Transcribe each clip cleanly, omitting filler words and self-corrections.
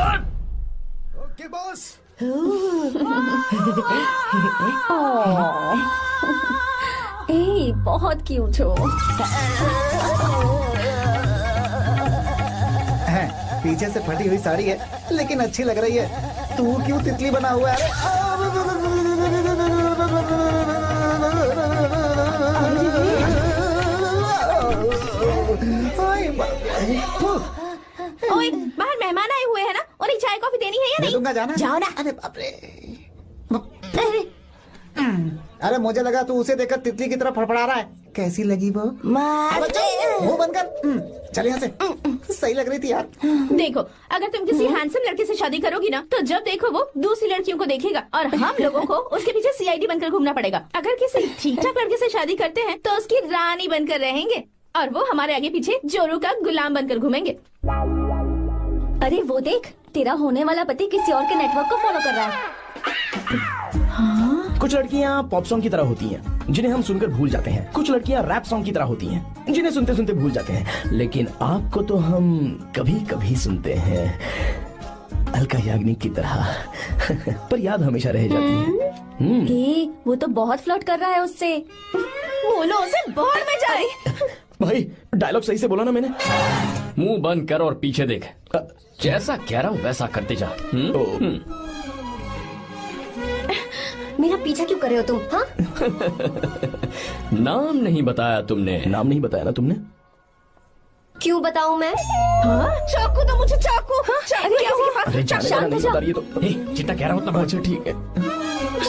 Okay boss. ए, बहुत cute हो। पीछे से फटी हुई साड़ी है लेकिन अच्छी लग रही है। तू क्यों तितली बना हुआ है? ओए, बाहर मेहमान आए हुए हैं ना, उन्हें चाय कॉफी देनी है या नहीं? दूंगा, जाना। जाओ ना। अरे बाप रे। अरे मुझे लगा तू उसे देखकर तितली की तरफ फड़फड़ा रहा है। कैसी लगी वो? मुंह बंद कर। चल यहाँ से। सही लग रही थी यार। देखो, अगर तुम किसी हैंडसम लड़के से शादी करोगी ना, तो जब देखो वो दूसरी लड़कियों को देखेगा और हम लोगों को उसके पीछे सीआईडी बनकर घूमना पड़ेगा। अगर किसी ठीक ठाक लड़के से शादी करते हैं तो उसकी रानी बनकर रहेंगे और वो हमारे आगे पीछे जोरू का गुलाम बनकर घूमेंगे। अरे वो देख, तेरा होने वाला पति किसी और के नेटवर्क को फॉलो कर रहा है। कुछ लड़कियाँ पॉप सॉन्ग की तरह होती हैं, जिन्हें हम सुनकर भूल जाते हैं। कुछ लड़कियाँ रैप सॉन्ग की तरह होती हैं, जिन्हें सुनते सुनते भूल जाते हैं। लेकिन आपको तो हम कभी कभी सुनते हैं, अलका याग्निक की तरह। पर याद हमेशा रह जाती है। ए, वो तो बहुत फ्लर्ट कर रहा है उससे। बोलो उसे बाहर में जाए। भाई डायलॉग सही से बोला ना मैंने? मुंह बंद कर और पीछे देख। जैसा कह रहा हूँ वैसा करते जा। मेरा पीछा क्यों कर रहे हो तुम? हाँ? नाम नहीं बताया तुमने। नाम नहीं बताया ना तुमने? क्यों बताऊं मैं? हाँ? चाकू दो मुझे, चाकू। चाकू अरे किसी के पास? अरे जाने शांत वाला नहीं हो बता रही है तो। जितना कह रहा हूँ उतना। अच्छा ठीक है,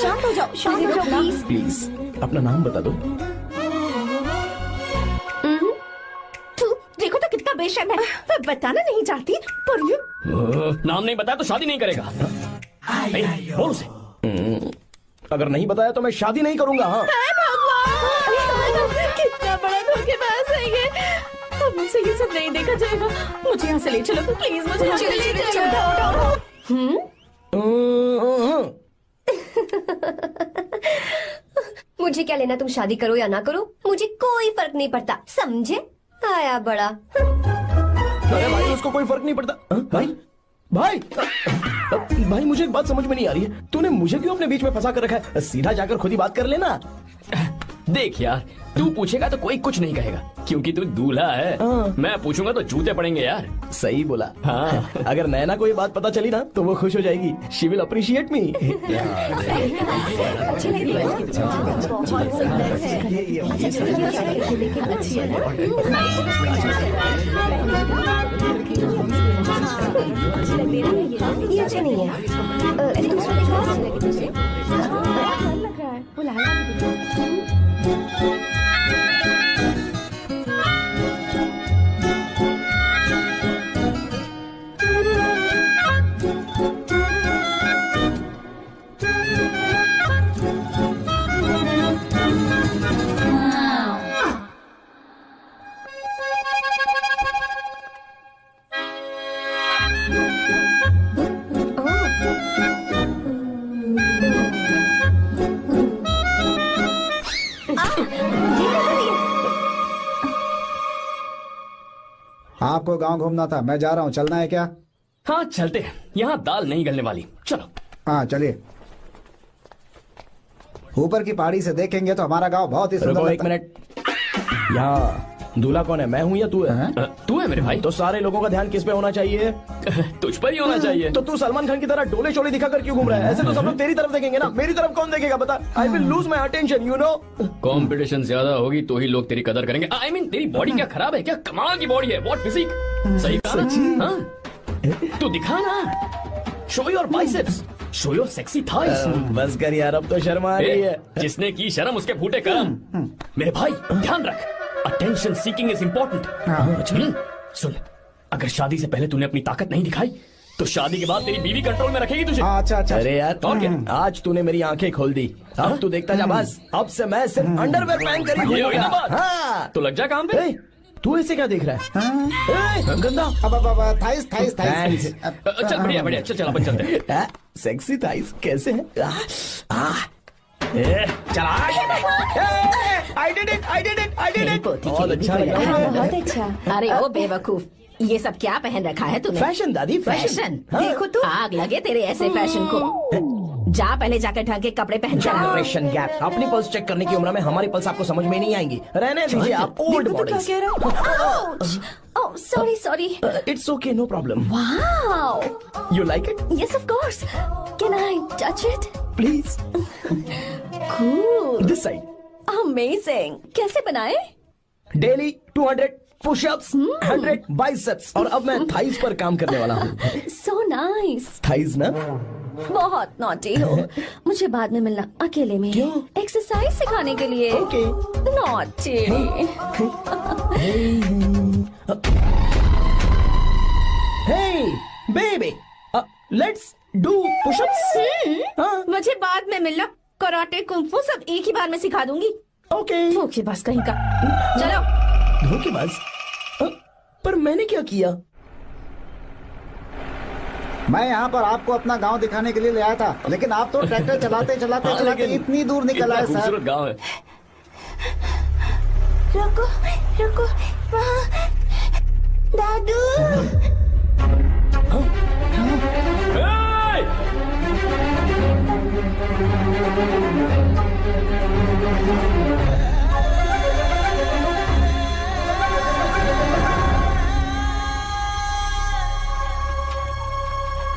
शांत हो जाओ, शांत हो जाओ प्लीज। प्लीज अपना नाम बता दो। तू देखो तो कितना बेशर्म है। मैं बताना नहीं चाहती पर ये नाम नहीं बताया तो शादी नहीं करेगा। बोल उसे। अगर नहीं बताया तो मैं शादी नहीं करूंगा। हाँ भगवान, कितना बड़ा धोखेबाज है ये। अब मुझसे ये सब नहीं देखा जाएगा। मुझे यहाँ से ले चलो प्लीज, मुझे यहाँ से ले चलो। मुझे क्या लेना तुम शादी करो या ना करो, मुझे कोई फर्क नहीं पड़ता, समझे? आया बड़ा। अरे भाई उसको कोई फर्क नहीं पड़ता। भाई भाई भाई मुझे एक बात समझ में नहीं आ रही है, तूने मुझे क्यों अपने बीच में फंसा कर रखा है? सीधा जाकर खुद ही बात कर लेना। देख यार, तू पूछेगा तो कोई कुछ नहीं कहेगा क्योंकि तू दूल्हा है। मैं पूछूंगा तो जूते पड़ेंगे यार। सही बोला। हाँ। अगर नैना को ये बात पता चली ना तो वो खुश हो जाएगी। शी विल अप्रिशिएट मी। ये अच्छे नहीं है। दूसरा देखो। लग रहा है वो लाल। आपको गांव घूमना था, मैं जा रहा हूँ, चलना है क्या? हाँ चलते हैं, यहाँ दाल नहीं गलने वाली। चलो। हाँ चलिए। ऊपर की पहाड़ी से देखेंगे तो हमारा गांव बहुत ही सुंदर एक लगता है। मिनट, यहाँ दूल्हा कौन है? मैं हूँ या तू है? तू है मेरे भाई। तो सारे लोगों का ध्यान किस पे होना चाहिए? तुझ पर ही होना चाहिए। तो तू सलमान खान की तरह डोले शोले दिखाकर क्यों घूम रहा है? ऐसे तो सब लोग तेरी तरफ देखेंगे ना, मेरी तरफ कौन देखेगा बता? I will lose my attention, you know. Competition ज्यादा होगी तो ही लोग तेरी कदर करेंगे। आई मीन तेरी बॉडी क्या खराब है क्या? कमाल की बॉडी है, व्हाट फिजिक। सही कहा। हाँ तू दिखा ना, show your biceps, show your sexy thighs. बस कर यार, अब तो शर्मा आ रही है। जिसने की शर्म उसके फूटे करम। मेरे भाई ध्यान रख, अटेंशन सीकिंग इज इम्पोर्टेंट। सुन, अगर शादी से पहले तूने अपनी ताकत नहीं दिखाई तो शादी के बाद तेरी बीवी कंट्रोल में रखेगी तुझे। अच्छा अच्छा। अरे यार और क्या? आज तूने मेरी आंखें खोल दी। अब तू देखता जा बस, अब से मैं सिर्फ अंडरवेयर पहन कर ही ये हुई ना बात। हाँ। तो लग जा काम पे। तू ऐसे क्या देख रहा है? गंदा। अब थाइस थाइस थाइस। चल बढ़िया बढ़िया, चल अपन चलते हैं। सेक्सी थाइस कैसे है? चला। I did it! बहुत अच्छा। अरे ओ बेवकूफ, ये सब क्या पहन रखा है तूने? फैशन दादी, फैशन? हाँ। देखो तो आग लगे तेरे ऐसे फैशन को। जा पहले जाकर ढंग के कपड़े पहन कर आ। Generation gap. अपनी पल्स चेक करने की उम्र में हमारी पल्स आपको समझ में नहीं आएंगी। रहने दीजिए, आप old bodies. Oh sorry sorry. It's okay, no problem. Wow, you like it? Yes of course, can I touch it? Please. Cool, this side. Amazing. कैसे बनाए? डेली 200 पुशअप्स, 100 बाइसेप्स, और अब मैं थाइज पर काम करने वाला हूँ। So nice. थाइज ना? बहुत नॉटी हो। मुझे बाद में मिलना अकेले में। क्यों? एक्सरसाइज सिखाने के लिए। Okay. Naughty. Hey, baby, let's do push-ups. मुझे बाद में मिलना। कराटे कुंफू सब एक ही बार में सिखा दूंगी। Okay. धोखेबाज कहीं का। चलो। धोखेबाज? पर मैंने क्या किया? मैं यहाँ पर आपको अपना गांव दिखाने के लिए ले आया था, लेकिन आप तो ट्रैक्टर चलाते चलाते चलाते इतनी दूर निकल आए सर। खूबसूरत गांव है। रुको रुको, वहाँ दादू। Hey!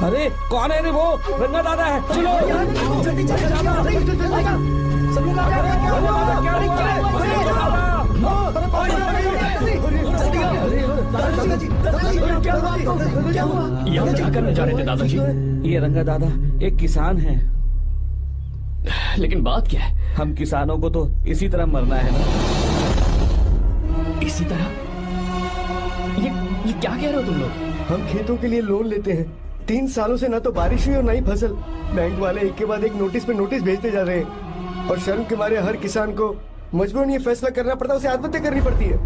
अरे कौन है रे वो? रंगा दादा है। चलो जल्दी जल्दी यहाँ क्या करने जा रहे थे दादाजी? ये रंगा दादा एक किसान है। लेकिन बात क्या है? हम किसानों को तो इसी तरह मरना है ना। इसी तरह? ये क्या कह रहे हो तुम लोग? हम खेतों के लिए लोन लेते हैं। 3 सालों से ना तो बारिश हुई और ना ही फसल। बैंक वाले एक के बाद एक नोटिस पे नोटिस भेजते जा रहे हैं और शर्म के मारे हर किसान को मजबूरन ये फैसला करना पड़ता है, उसे आत्महत्या करनी पड़ती है।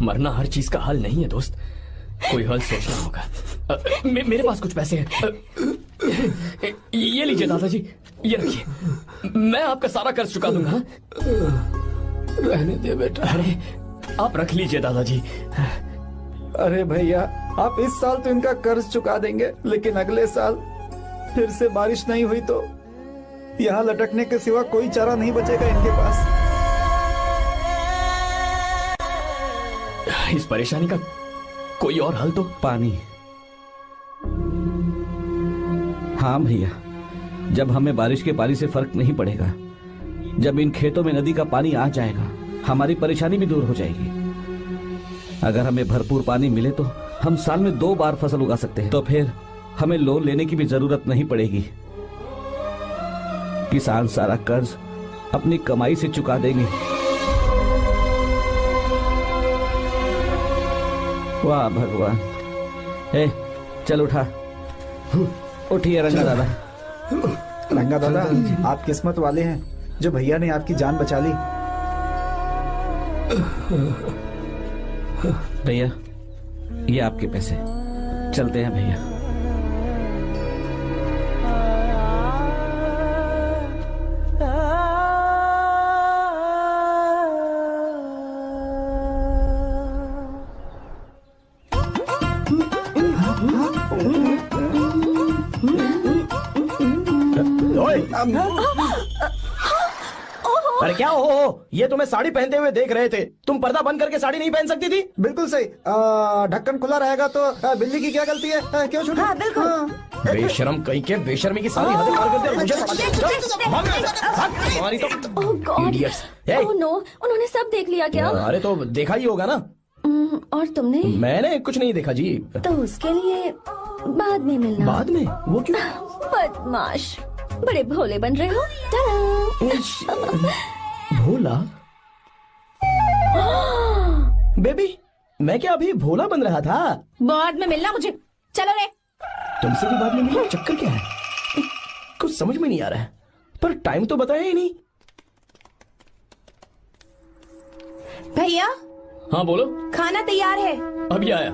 मरना हर चीज का हल नहीं है दोस्त, कोई हल सोचना होगा। मेरे पास कुछ पैसे हैं। ये लीजिए दादाजी, ये रखिए, मैं आपका सारा कर्ज चुका दूंगा। रहने दे बेटा। अरे आप रख लीजिए दादाजी। अरे भैया, आप इस साल तो इनका कर्ज चुका देंगे, लेकिन अगले साल फिर से बारिश नहीं हुई तो यहाँ लटकने के सिवा कोई चारा नहीं बचेगा इनके पास। इस परेशानी का कोई और हल तो? पानी। हाँ भैया, जब हमें बारिश के पानी से फर्क नहीं पड़ेगा, जब इन खेतों में नदी का पानी आ जाएगा, हमारी परेशानी भी दूर हो जाएगी। अगर हमें भरपूर पानी मिले तो हम साल में 2 बार फसल उगा सकते हैं। तो फिर हमें लोन लेने की भी जरूरत नहीं पड़ेगी। किसान सारा कर्ज अपनी कमाई से चुका देंगे। वाह भगवान। चल उठा, उठिए रंगा दादा। रंगा दादा, आप किस्मत वाले हैं जो भैया ने आपकी जान बचा ली। भैया, ये आपके पैसे। चलते हैं भैया। अरे क्या हो? ये तुम्हें साड़ी पहनते हुए देख रहे थे। तुम पर्दा बंद करके साड़ी नहीं पहन सकती थी? बिल्कुल सही। ढक्कन खुला रहेगा तो बिल्ली की क्या गलती है? क्यों छूटी? हाँ, बिल्कुल। बेशरम कहीं के, बेशर्मी की सारी हदें पार करते मुझे तुम्हारी तो। ओह गॉड, Idiots. ओह नो, उन्होंने सब देख लिया क्या? अरे तो देखा ही होगा ना। और तुमने? मैंने कुछ नहीं देखा जी। तो उसके लिए बाद में मिलना। बाद में? वो क्यों? बदमाश, बड़े भोले बन रहे हो। टाटा। भोला? बेबी, मैं क्या अभी भोला बन रहा था? बाद में मिलना मुझे। चलो रे। तुमसे भी बाद में मिलना? चक्कर क्या है? कुछ समझ में नहीं आ रहा है। पर टाइम तो बताया ही नहीं। भैया, हाँ बोलो। खाना तैयार है। अभी आया।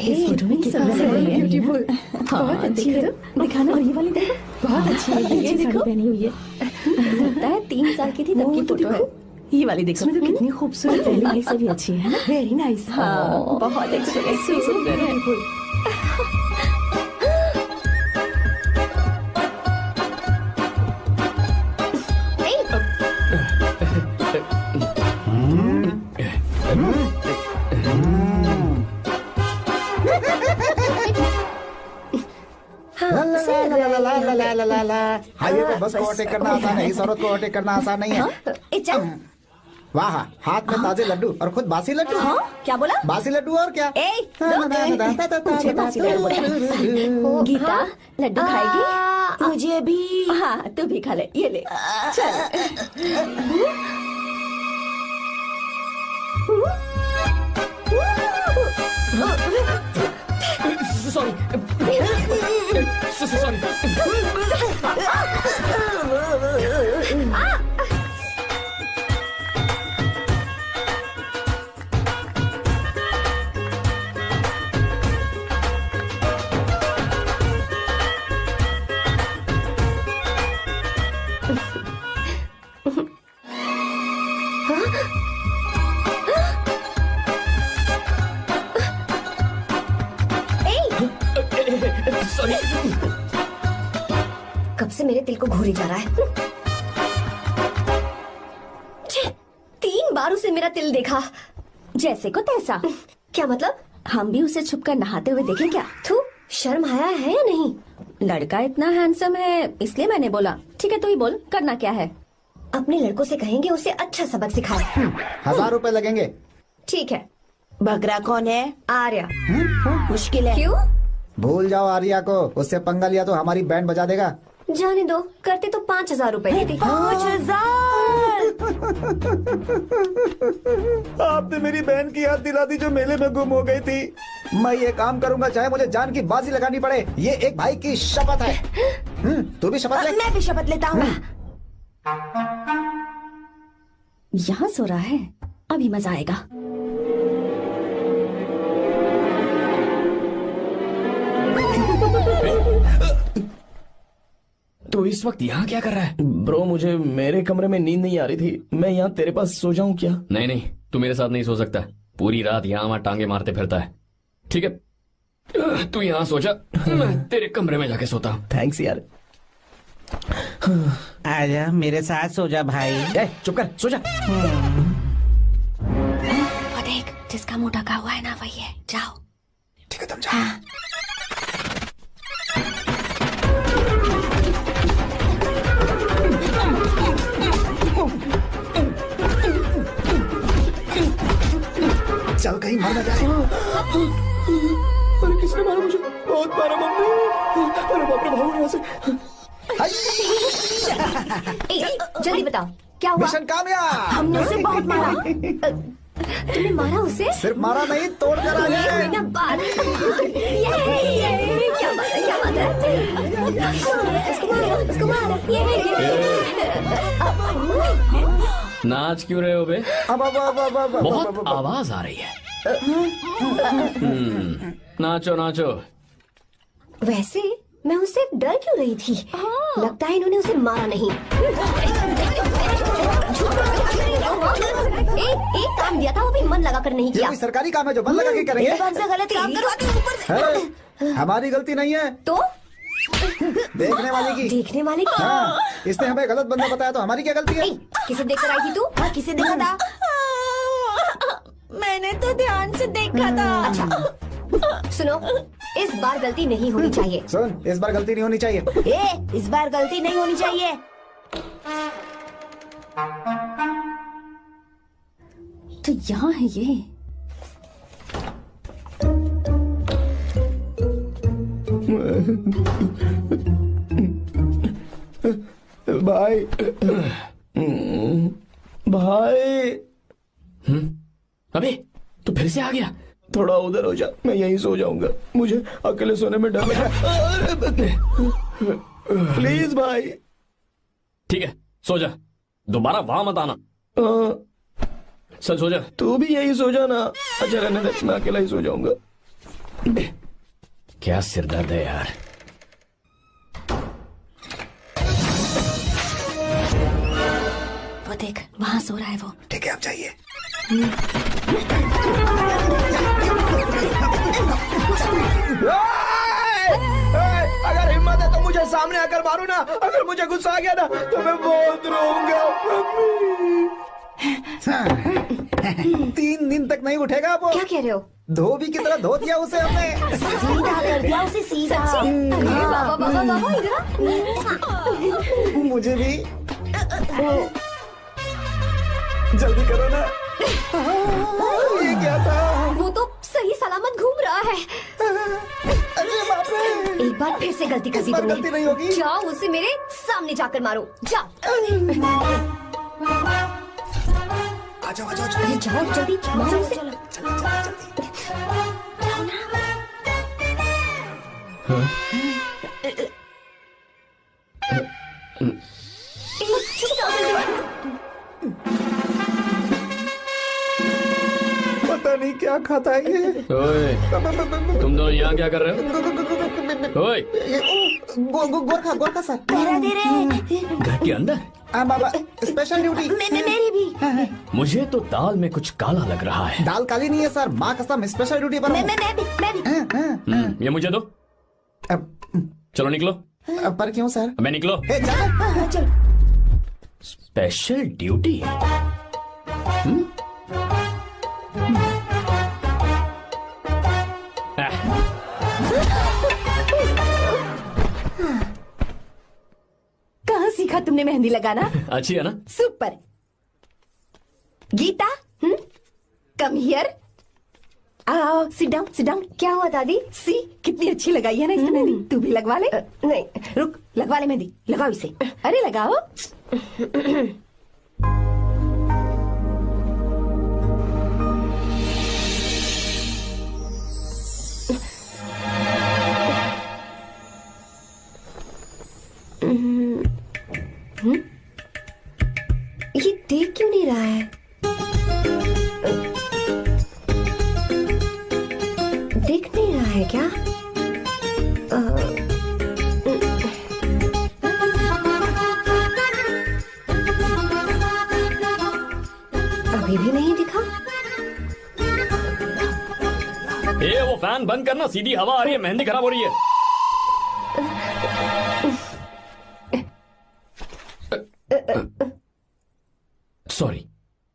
ब्यूटीफुल। हाँ, देखो दिखाना। और ये वाली देखो, बहुत अच्छी है। ये देखो पहनी हुई है। 3 साल की थी तब की फोटो है। ये वाली देखो तो कितनी खूबसूरत है। ये सभी अच्छी है ना। Very nice. हाँ बहुत एक्सप्रेसिव सुंदर है। हाईवे पे बस को ओवरटेक करना आसान है, इस औरत को ओवरटेक करना आसान नहीं है। वाह, हाथ में ताजे लड्डू और खुद बासी लड्डू। क्या बोला? बासी लड्डू और क्या? मुझे बासी लड्डू बोला। गीता लड्डू खाएगी? मुझे भी। हाँ तू भी खा ले, ये ले। Sorry sorry. कब से मेरे दिल को घूरी जा रहा है। 3 बार उसे मेरा तिल देखा। जैसे को तैसा। क्या मतलब? हम भी उसे छुपकर नहाते हुए देखें क्या? तू शर्म आया है या नहीं? लड़का इतना हैंडसम है इसलिए मैंने बोला। ठीक है तू ही बोल, करना क्या है? अपने लड़कों से कहेंगे उसे अच्छा सबक सिखाए। 1000 रुपए लगेंगे। ठीक है। बगरा कौन है? आर्या। मुश्किल है। क्यों? भूल जाओ आर्या को, उससे पंगा लिया तो हमारी बैंड बजा देगा। जाने दो, करते तो 5000 रुपए देते। 5000। आपने मेरी बहन की याद दिला दी जो मेले में गुम हो गई थी। मैं ये काम करूंगा चाहे मुझे जान की बाजी लगानी पड़े। ये एक भाई की शपथ है। तू भी शपथ ले। मैं भी शपथ लेता हूँ। यहाँ सो रहा है, अभी मजा आएगा। तो इस वक्त यहाँ क्या कर रहा है? ब्रो मुझे मेरे कमरे में नींद नहीं आ रही थी, मैं यहाँ तेरे पास सो जाऊं क्या? नहीं नहीं, तू मेरे साथ नहीं सो सकता। पूरी रात यहाँ वहाँ टांगे मारते फिरता है। ठीक है तू यहाँ सो जा, मैं तेरे कमरे में जाके सोता हूँ। थैंक्स यार। आजा मेरे साथ सो जा भाई। चुप कर, सो जा। वो देख, जिसका मुंह ढका हुआ है ना वही है। जाओ। ठीक है तुम जाओ। चल कहीं मर न जाए। अरे किसने मारा मुझे? बहुत मारा मम्मी। अरे बाप रे, भागो यहाँ से। जल्दी बताओ क्या हुआ? मिशन कामयाब। हमने उसे बहुत मारा। तुमने मारा उसे? सिर्फ मारा नहीं, तोड़ कर आ ये गए। कोई ना बात। क्या बात है, क्या बात है? उसको मारो। नाच क्यों रहे हो बे? बहुत आवाज आ रही है। नाचो नाचो। वैसे मैं उससे डर क्यों रही थी? लगता है इन्होंने उसे मारा नहीं। एक काम दिया था वो भी मन लगा कर नहीं ये किया। कोई सरकारी काम है जो बंद लगा के करेंगे? एकदम से गलत काम करो। है, हमारी गलती नहीं है, तो देखने वाले की। देखने वाले की। हाँ, इसने हमें गलत बंदा बताया तो हमारी क्या गलती है? किसे देखकर आई थी तू? किसे देखा था? मैंने तो ध्यान से देखा था। अच्छा सुनो, इस बार गलती नहीं होनी चाहिए। सुन, इस बार गलती नहीं होनी चाहिए। इस बार गलती नहीं होनी चाहिए। तो यहाँ है ये। भाई भाई। अबे तू फिर से आ गया? थोड़ा उधर हो जा, मैं यहीं सो जाऊंगा। मुझे अकेले सोने में डर लग रहा है। प्लीज भाई। ठीक है सो जा, दोबारा वहां मत आना। चल सो जा। तू भी यही सो जा ना। अच्छा रहने दे, मैं अकेला ही सो जाऊंगा। क्या सिरदर्द है यार। देख वहाँ सो रहा है वो। ठीक है, आप जाइए। अगर हिम्मत है तो मुझे सामने आकर मारो ना। अगर मुझे गुस्सा आ गया ना तो मैं बहुत रोऊंगा। 3 दिन तक नहीं उठेगा वो। क्या कह रहे हो? धोबी की तरह धो दिया उसे हमने। सीधा कर दिया उसे, सीधा। अरे बाबा बाबा बाबा, इधर। मुझे भी। जल्दी करो ना। ये क्या था? वो तो सही सलामत घूम रहा है। अरे बाप रे! एक बार फिर से गलती कर इस दी बार तुमने। गलती नहीं होगी। जाओ उसे मेरे सामने जाकर मारो, जाओ। आ जाओ, आ जाओ, अरे जाओ जल्दी मारो उसे। पता नहीं क्या खाता है ये। ओए, तुम दोनों यहाँ क्या कर रहे हो? ओए, गोरखा सर। घर के अंदर? बाबा, स्पेशल ड्यूटी। मेरी भी। मुझे तो दाल में कुछ काला लग रहा है। दाल काली नहीं है सर, माँ कसम स्पेशल ड्यूटी पर हूँ। मैं भी। ये मुझे दो। चलो निकलो। पर क्यों सर? मैं निकलो। चल। Special duty? कहाँ सीखा तुमने मेहंदी लगाना? अच्छी है ना? सुपर। Geeta, come here. आओ, सिट डाउन। क्या हुआ दादी? सी कितनी अच्छी लगाई है ना इसने मेहंदी। तू भी लगवा ले। नहीं, रुक, लगवा ले मेहंदी। लगाओ इसे। अरे लगाओ। ये देख क्यों नहीं रहा है? देख नहीं रहा है क्या? अभी भी नहीं दिखा। वो फैन बंद करना, सीधी हवा आ रही है, मेहंदी खराब हो रही है। Sorry,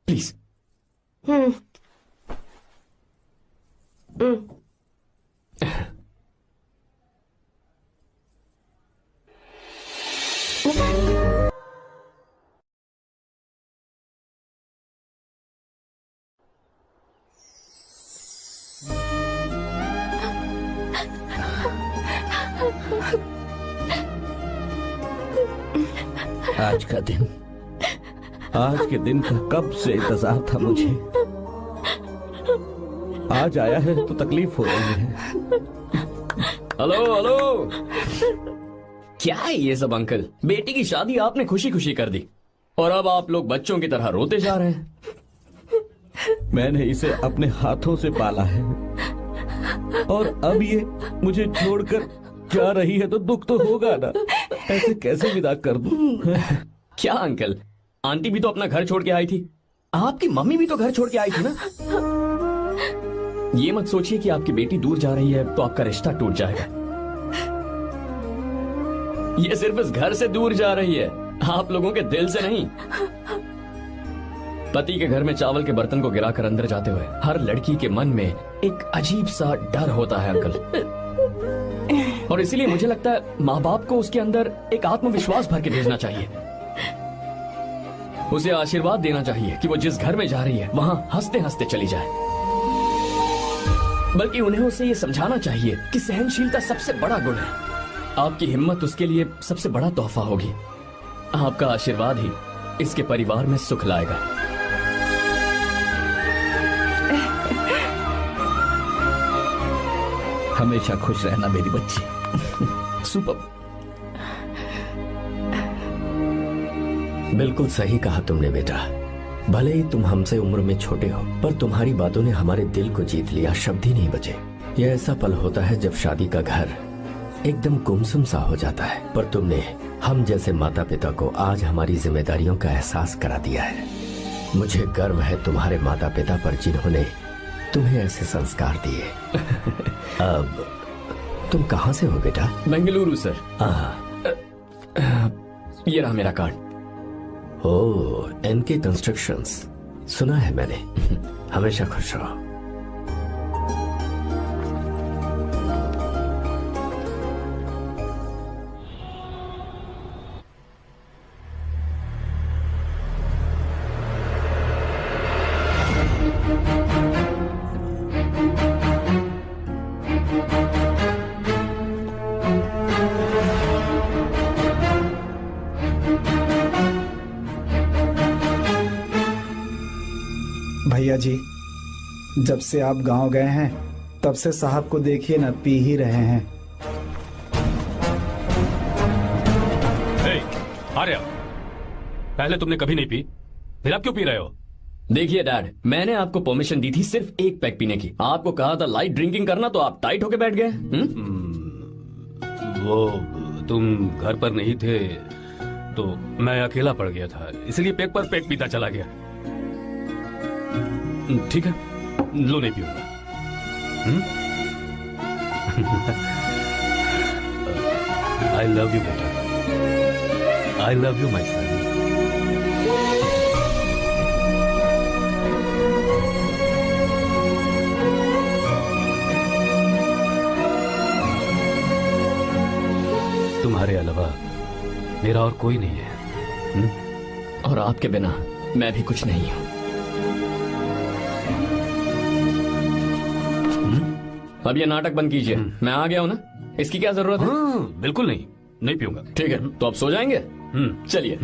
please. आज के दिन का कब से इंतजार था मुझे। आज आया है तो तकलीफ हो रही है। हेलो। क्या है ये सब अंकल? बेटी की शादी आपने खुशी खुशी कर दी और अब आप लोग बच्चों की तरह रोते जा रहे हैं। मैंने इसे अपने हाथों से पाला है और अब ये मुझे छोड़कर जा रही है तो दुख तो होगा ना। ऐसे कैसे विदा कर दूं? क्या अंकल, आंटी भी तो अपना घर छोड़ के आई थी, आपकी मम्मी भी तो घर छोड़ के आई थी ना। ये मत सोचिए कि आपकी बेटी दूर जा रही है तो आपका रिश्ता टूट जाएगा। ये सिर्फ इस घर से दूर जा रही है, आप लोगों के दिल से नहीं। पति के घर में चावल के बर्तन को गिराकर अंदर जाते हुए हर लड़की के मन में एक अजीब सा डर होता है अंकल, और इसीलिए मुझे लगता है माँ बाप को उसके अंदर एक आत्मविश्वास भर के भेजना चाहिए। उसे आशीर्वाद देना चाहिए कि वो जिस घर में जा रही है वहां हंसते हंसते चली जाए। बल्कि उन्हें उसे ये समझाना चाहिए कि सहनशीलता सबसे बड़ा गुण है। आपकी हिम्मत उसके लिए सबसे बड़ा तोहफा होगी। आपका आशीर्वाद ही इसके परिवार में सुख लाएगा। हमेशा खुश रहना मेरी बच्ची। सुपर। बिल्कुल सही कहा तुमने बेटा। भले ही तुम हमसे उम्र में छोटे हो, पर तुम्हारी बातों ने हमारे दिल को जीत लिया, शब्द ही नहीं बचे। यह ऐसा पल होता है जब शादी का घर एकदम गुमसुम सा हो जाता है। पर तुमने हम जैसे माता पिता को आज हमारी जिम्मेदारियों का एहसास करा दिया है। मुझे गर्व है तुम्हारे माता पिता पर जिन्होंने तुम्हें ऐसे संस्कार दिए। अब तुम कहाँ से हो बेटा? बेंगलुरु सर। ये रहा मेरा कार्ड। ओह, एनके कंस्ट्रक्शंस, सुना है मैंने। हमेशा खुश रहो। भैया जी, जब से आप गांव गए हैं तब से साहब को देखिए ना, पी ही रहे हैं। आर्या, पहले तुमने कभी नहीं पी, फिर आप क्यों पी रहे हो? देखिए डैड, मैंने आपको परमिशन दी थी सिर्फ एक पैक पीने की। आपको कहा था लाइट ड्रिंकिंग करना, तो आप टाइट होके बैठ गए। वो तुम घर पर नहीं थे तो मैं अकेला पड़ गया था, इसलिए पैक पर पैक पीता चला गया। ठीक है, लो नहीं पीऊंगा। आई लव यू बेटा, आई लव यू माई सन। तुम्हारे अलावा मेरा और कोई नहीं है। और आपके बिना मैं भी कुछ नहीं हूं। अब ये नाटक बंद कीजिए, मैं आ गया हूं ना, इसकी क्या जरूरत है? बिल्कुल नहीं, नहीं पीऊंगा। ठीक है, तो आप सो जाएंगे? चलिए।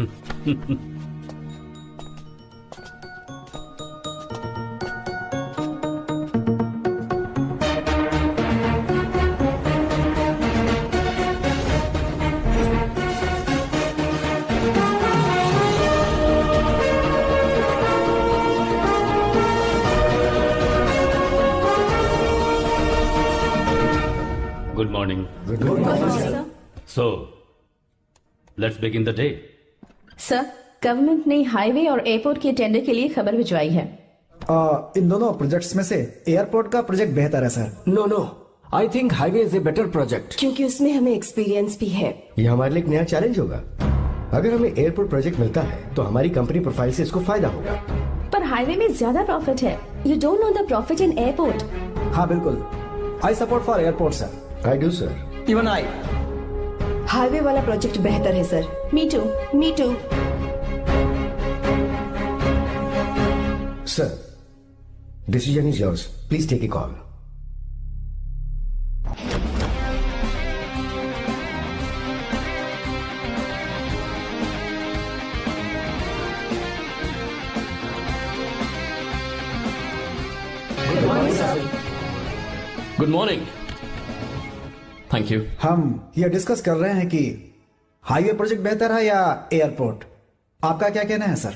Good morning. Good morning, sir. So, let's begin the day. Sir, government ने हाईवे और एयरपोर्ट के टेंडर के लिए खबर भिजवाई है। इन दोनों प्रोजेक्ट्स में से एयरपोर्ट का प्रोजेक्ट बेहतर है sir. No, I think highway is a better project. क्योंकि उसमें हमें एक्सपीरियंस भी है। ये हमारे लिए एक नया चैलेंज होगा। अगर हमें एयरपोर्ट प्रोजेक्ट मिलता है तो हमारी कंपनी प्रोफाइल से इसको फायदा होगा। पर हाईवे में ज्यादा प्रॉफिट है। You don't know the profit in airport. हाँ बिल्कुल, I support for airport sir. I do sir. Even I. Highway वाला प्रोजेक्ट बेहतर है sir. Me too. Sir, decision is yours, please take a call. Good morning. Thank you. हम ये discuss कर रहे हैं कि हाईवे प्रोजेक्ट बेहतर है या एयरपोर्ट। आपका क्या कहना है sir?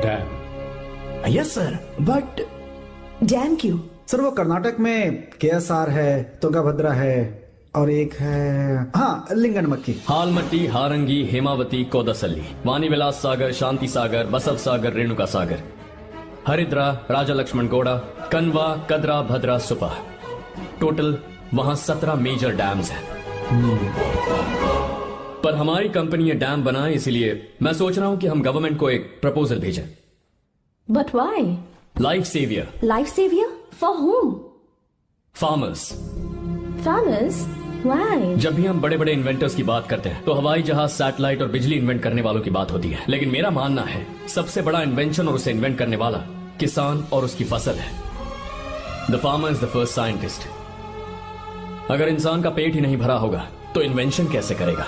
Dam. Yes sir, but dam क्यों? सर वो कर्नाटक में KSR है, तुंगाभद्रा है और एक है हाँ लिंगनमक्की। हालमट्टी, हारंगी, हेमावती, कोदसल्ली, वानी विलास सागर, शांति सागर, बसव सागर, रेणुका सागर, हरिद्रा, राजा लक्ष्मण गौड़ा, कनवा, कदरा, भद्रा, सुपा। टोटल वहां 17 मेजर डैम्स हैं। पर हमारी कंपनी ये डैम बनाए, इसलिए मैं सोच रहा हूं कि हम गवर्नमेंट को एक प्रपोजल भेजें। But why? Life saviour. Life saviour for home? Farmers. Farmers? Why? जब भी हम बड़े बड़े इन्वेंटर्स की बात करते हैं तो हवाई जहाज, सैटेलाइट और बिजली इन्वेंट करने वालों की बात होती है, लेकिन मेरा मानना है सबसे बड़ा इन्वेंशन और उसे इन्वेंट करने वाला किसान और उसकी फसल है। The farmer is the first scientist. अगर इंसान का पेट ही नहीं भरा होगा तो इन्वेंशन कैसे करेगा?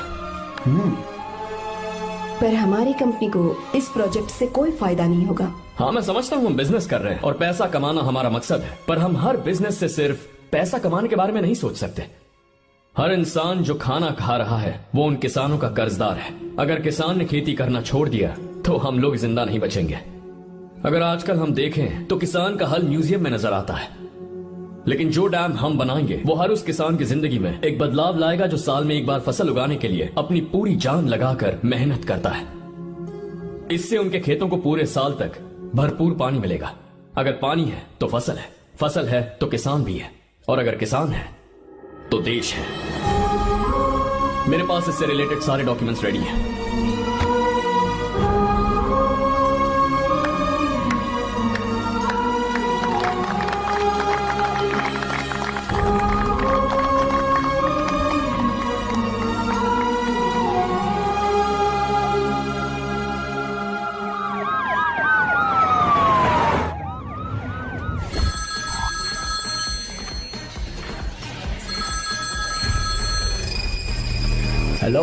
पर हमारी कंपनी को इस प्रोजेक्ट से कोई फायदा नहीं होगा। हाँ मैं समझता हूँ हम बिजनेस कर रहे हैं और पैसा कमाना हमारा मकसद है, पर हम हर बिजनेस से सिर्फ पैसा कमाने के बारे में नहीं सोच सकते। हर इंसान जो खाना खा रहा है वो उन किसानों का कर्जदार है। अगर किसान ने खेती करना छोड़ दिया तो हम लोग जिंदा नहीं बचेंगे। अगर आजकल हम देखें तो किसान का हल म्यूजियम में नजर आता है, लेकिन जो डैम हम बनाएंगे वो हर उस किसान की जिंदगी में एक बदलाव लाएगा जो साल में एक बार फसल उगाने के लिए अपनी पूरी जान लगाकर मेहनत करता है। इससे उनके खेतों को पूरे साल तक भरपूर पानी मिलेगा। अगर पानी है तो फसल है तो किसान भी है, और अगर किसान है तो देश है। मेरे पास इससे रिलेटेड सारे डॉक्यूमेंट्स रेडी हैं। हेलो।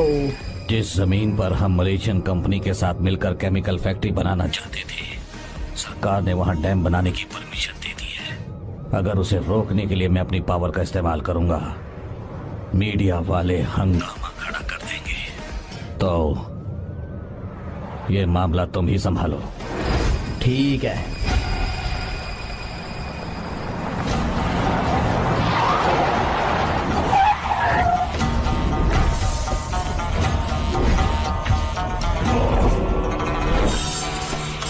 जिस जमीन पर हम मलेशियन कंपनी के साथ मिलकर केमिकल फैक्ट्री बनाना चाहते थे, सरकार ने वहां डैम बनाने की परमिशन दे दी है। अगर उसे रोकने के लिए मैं अपनी पावर का इस्तेमाल करूंगा, मीडिया वाले हंगामा खड़ा कर देंगे। तो ये मामला तुम ही संभालो। ठीक है।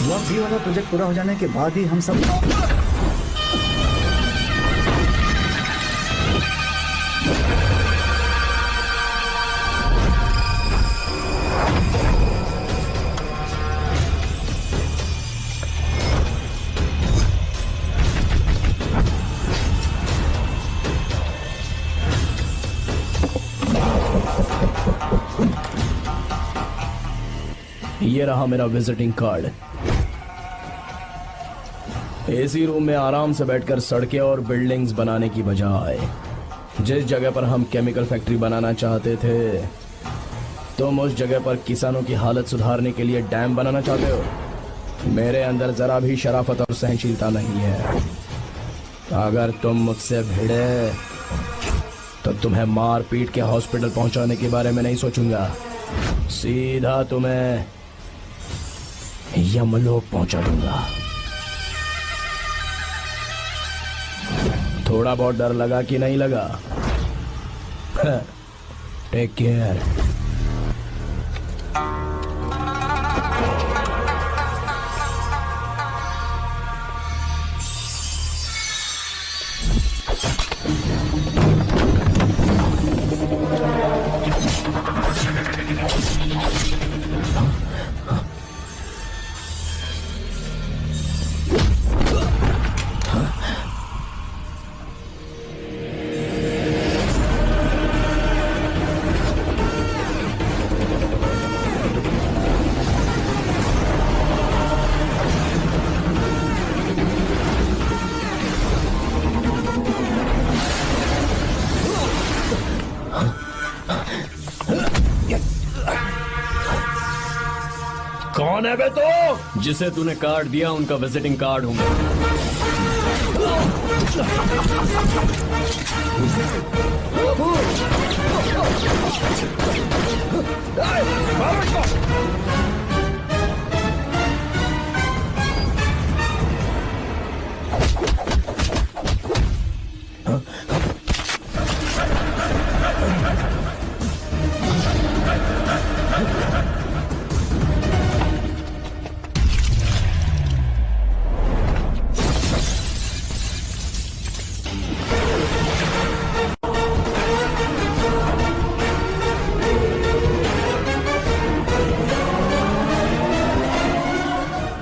ब्लॉक बी वाला प्रोजेक्ट पूरा हो जाने के बाद ही हम सब ये रहा मेरा विजिटिंग कार्ड। एसी रूम में आराम से बैठकर सड़कें और बिल्डिंग्स बनाने की बजाय जिस जगह पर हम केमिकल फैक्ट्री बनाना चाहते थे, तुम उस जगह पर किसानों की हालत सुधारने के लिए डैम बनाना चाहते हो। मेरे अंदर जरा भी शराफत और सहनशीलता नहीं है। अगर तुम मुझसे भिड़े तो तुम्हें मार पीट के हॉस्पिटल पहुंचाने के बारे में नहीं सोचूंगा, सीधा तुम्हें यमलोक पहुंचा दूंगा। थोड़ा बहुत डर लगा कि नहीं लगा? Take care. कौन है बे तो? जिसे तूने कार्ड दिया उनका विजिटिंग कार्ड हूं मैं।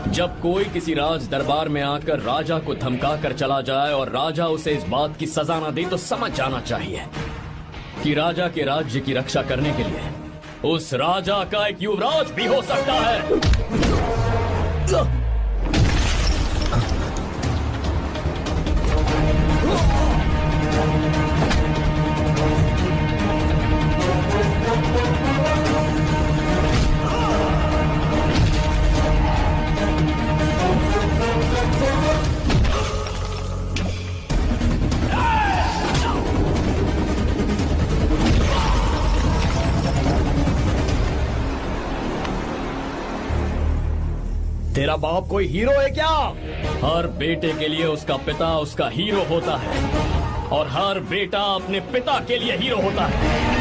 जब कोई किसी राज दरबार में आकर राजा को धमका कर चला जाए और राजा उसे इस बात की सजा न दे, तो समझ जाना चाहिए कि राजा के राज्य की रक्षा करने के लिए उस राजा का एक युवराज भी हो सकता है। मेरा बाप कोई हीरो है क्या? हर बेटे के लिए उसका पिता उसका हीरो होता है और हर बेटा अपने पिता के लिए हीरो होता है।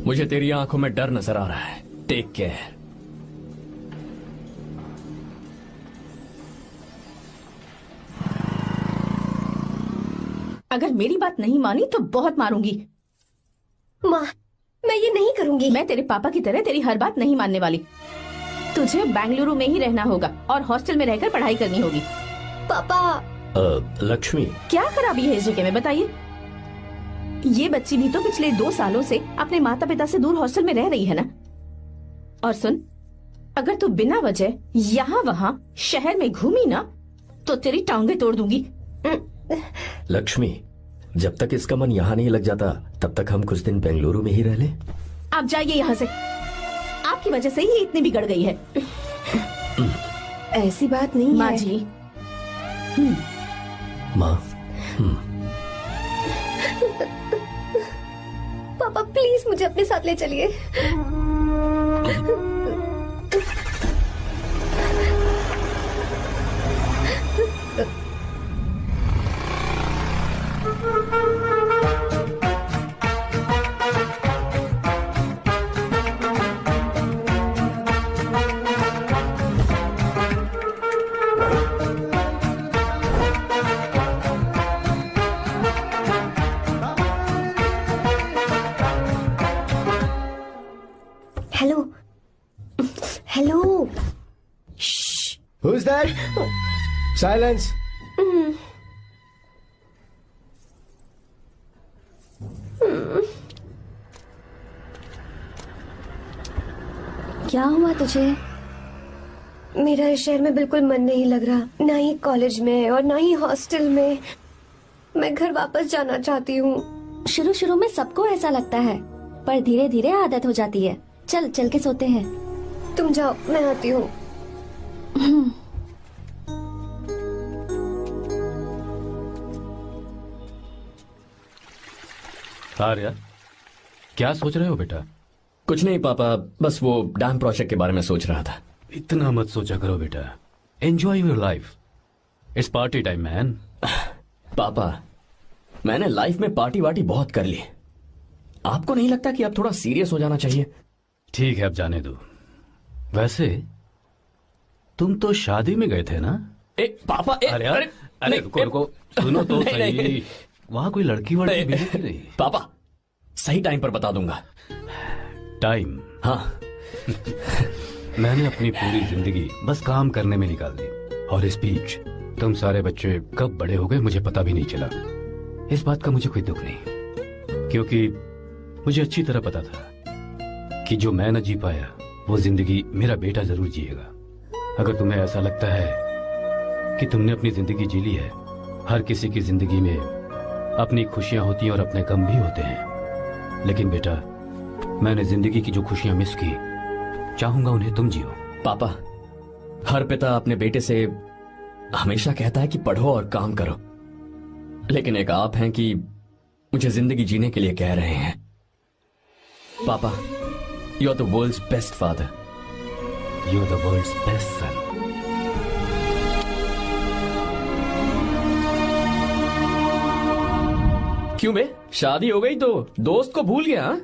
मुझे तेरी आंखों में डर नजर आ रहा है। Take care. अगर मेरी बात नहीं मानी तो बहुत मारूंगी। माँ, मैं ये नहीं करूंगी। मैं तेरे पापा की तरह तेरी हर बात नहीं मानने वाली। तुझे बेंगलुरु में ही रहना होगा और हॉस्टल में रहकर पढ़ाई करनी होगी। पापा। लक्ष्मी, क्या खराबी है इस जगह में, बताइए? ये बच्ची भी तो पिछले 2 सालों से अपने माता पिता से दूर हॉस्टल में रह रही है ना। और सुन, अगर तू बिना वजह यहाँ वहाँ शहर में घूमी ना तो तेरी टांगे तोड़ दूंगी। लक्ष्मी, जब तक इसका मन यहाँ नहीं लग जाता तब तक हम कुछ दिन बेंगलुरु में ही रह लें। आप जाइए यहाँ से। आपकी वजह से ही ये इतनी बिगड़ गई है। ऐसी बात नहीं माँ है। जी। माँ, पापा प्लीज मुझे अपने साथ ले चलिए। Hello hello. Who's that? Silence. क्या हुआ तुझे? मेरा इस शहर में बिल्कुल मन नहीं लग रहा, ना ही कॉलेज में और ना ही हॉस्टल में। मैं घर वापस जाना चाहती हूँ। शुरू शुरू में सबको ऐसा लगता है, पर धीरे धीरे आदत हो जाती है। चल चल के सोते हैं। तुम जाओ, मैं आती हूँ। आर्या, क्या सोच रहे हो बेटा? कुछ नहीं पापा, बस वो डैम प्रोजेक्ट के बारे में सोच रहा था। इतना मत सोचा करो बेटा। Enjoy your life. It's party time man. पापा, मैंने लाइफ में पार्टी वार्टी बहुत कर ली। आपको नहीं लगता कि अब थोड़ा सीरियस हो जाना चाहिए? ठीक है, अब जाने दो। वैसे तुम तो शादी में गए थे ना? पापा, अरे रुको रुको, सुनो तो सही। वहां कोई लड़की वड़की मिली थी नहीं? पापा, सही टाइम पर बता दूंगा। टाइम? हाँ। मैंने अपनी पूरी जिंदगी बस काम करने में निकाल दी, और इस बीच तुम सारे बच्चे कब बड़े हो गए मुझे पता भी नहीं चला। इस बात का मुझे कोई दुख नहीं, क्योंकि मुझे अच्छी तरह पता था कि जो मैं न जी पाया वो जिंदगी मेरा बेटा जरूर जिएगा। अगर तुम्हें ऐसा लगता है कि तुमने अपनी जिंदगी जी ली है, हर किसी की जिंदगी में अपनी खुशियां होती हैं और अपने गम भी होते हैं, लेकिन बेटा मैंने जिंदगी की जो खुशियां मिस की, चाहूंगा उन्हें तुम जियो। पापा, हर पिता अपने बेटे से हमेशा कहता है कि पढ़ो और काम करो, लेकिन एक आप हैं कि मुझे जिंदगी जीने के लिए कह रहे हैं। पापा, you are the world's best father. You are the world's best son. क्यों बे, शादी हो गई तो दोस्त को भूल गया?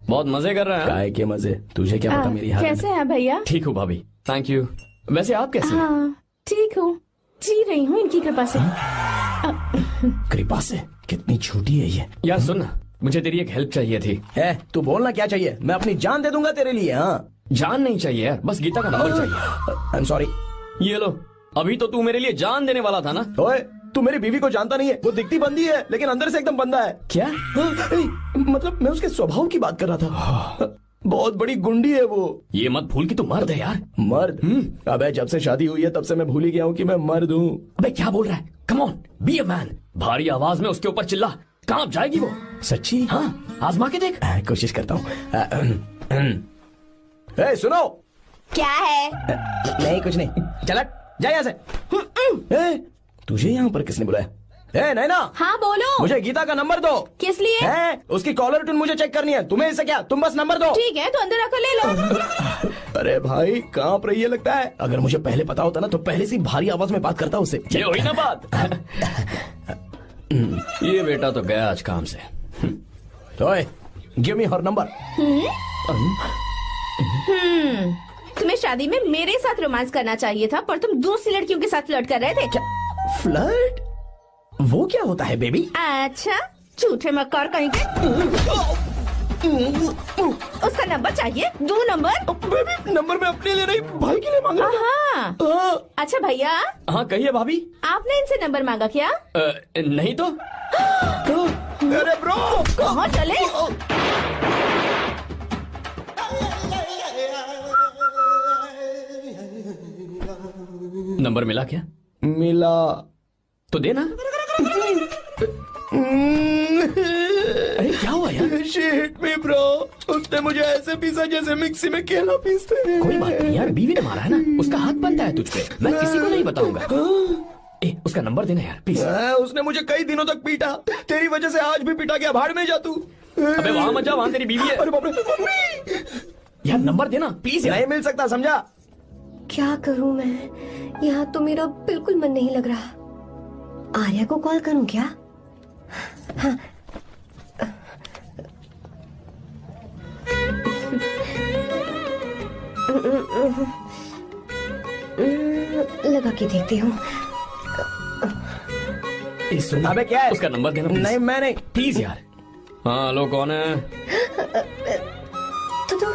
बहुत मजे कर रहा है। काय के मजे, तुझे क्या पता मेरी हालत। कैसे हैं भैया? ठीक हूँ भाभी, थैंक यू। वैसे आप कैसे हैं? हाँ ठीक हूँ, जी रही हूँ इनकी कृपा से। कृपा से? कितनी झूठी है ये। यार सुन ना, मुझे तेरी एक हेल्प चाहिए थी। है, तू बोलना क्या चाहिए? मैं अपनी जान दे दूंगा तेरे लिए। हाँ, जान नहीं चाहिए यार, बस गीता का नंबर चाहिए। I am sorry. ये लो, अभी तो तू मेरे लिए जान देने वाला था ना। ओए, तू मेरी बीवी को जानता नहीं है। वो दिखती बंदी है लेकिन अंदर से एकदम बंदा है। क्या? मतलब मैं उसके स्वभाव की बात कर रहा था। बहुत बड़ी गुंडी है वो। ये मत भूल कि तू मर्द है यार। मर्द? अबे जब से शादी हुई है तब से मैं भूल ही गया हूँ कि मैं मर्द हूँ। अबे क्या बोल रहा है? Come on, be a man. भारी आवाज में उसके ऊपर चिल्ला, कांप जाएगी वो। सच्ची? हाँ, आजमा के देख। कोशिश करता हूँ। सुनो। क्या है? नहीं कुछ नहीं, चल जा यहाँ से। तुझे यहाँ पर किसने बुलाया? नैना। हाँ बोलो। मुझे गीता का नंबर दो। किस लिए? उसकी कॉलर ट्यून मुझे चेक करनी है। तुम्हें इससे क्या, तुम बस नंबर दो। ठीक है तो अंदर आकर ले लो। अरे भाई कांप रही है लगता है। अगर मुझे पहले पता होता ना तो पहले से भारी आवाज में बात करता उससे। ये हुई ना बात। ये बेटा तो गया आज काम से। गिव मी हर नंबर। तुम्हें शादी में मेरे साथ रोमांस करना चाहिए था, पर तुम दूसरी लड़कियों के साथ फ्लर्ट कर रहे थे। क्या फ्लर्ट? वो क्या होता है बेबी? अच्छा, झूठे मक्कार कहीं के। उसका नंबर चाहिए? दो नंबर। बेबी नंबर मैं अपने लिए नहीं भाई के लिए मांग रहा था। हाँ। अच्छा भैया। हाँ कहिए भाभी। आपने इनसे नंबर मांगा क्या? नहीं तो। अरे ब्रो कहाँ चले? नंबर मिला क्या? मिला तो देना। अरे क्या हुआ यार? शिट मी ब्रो, उसने मुझे ऐसे पीसा जैसे मिक्सी में केला पीसते हैं। कोई बात नहीं यार, बीवी ने मारा है ना, उसका हाथ बनता है तुझ पे। मैं किसी को नहीं बताऊंगा। उसका नंबर देना यार प्लीज। उसने मुझे कई दिनों तक पीटा, तेरी वजह से आज भी पीटा गया। भाड़ में जा तू। अबे वहां मत जा, वहां तेरी बीवी है। अरे बाप रे। यार नंबर देना प्लीज। नहीं मिल सकता, समझा? क्या करूं मैं? यहाँ तो मेरा बिल्कुल मन नहीं लग रहा। आर्या को कॉल करूं क्या? हाँ। लगा के देखती हूँ। अबे क्या है? उसका नंबर देना। नहीं मैं नहीं। प्लीज यार। हाँ हेलो, कौन है? तो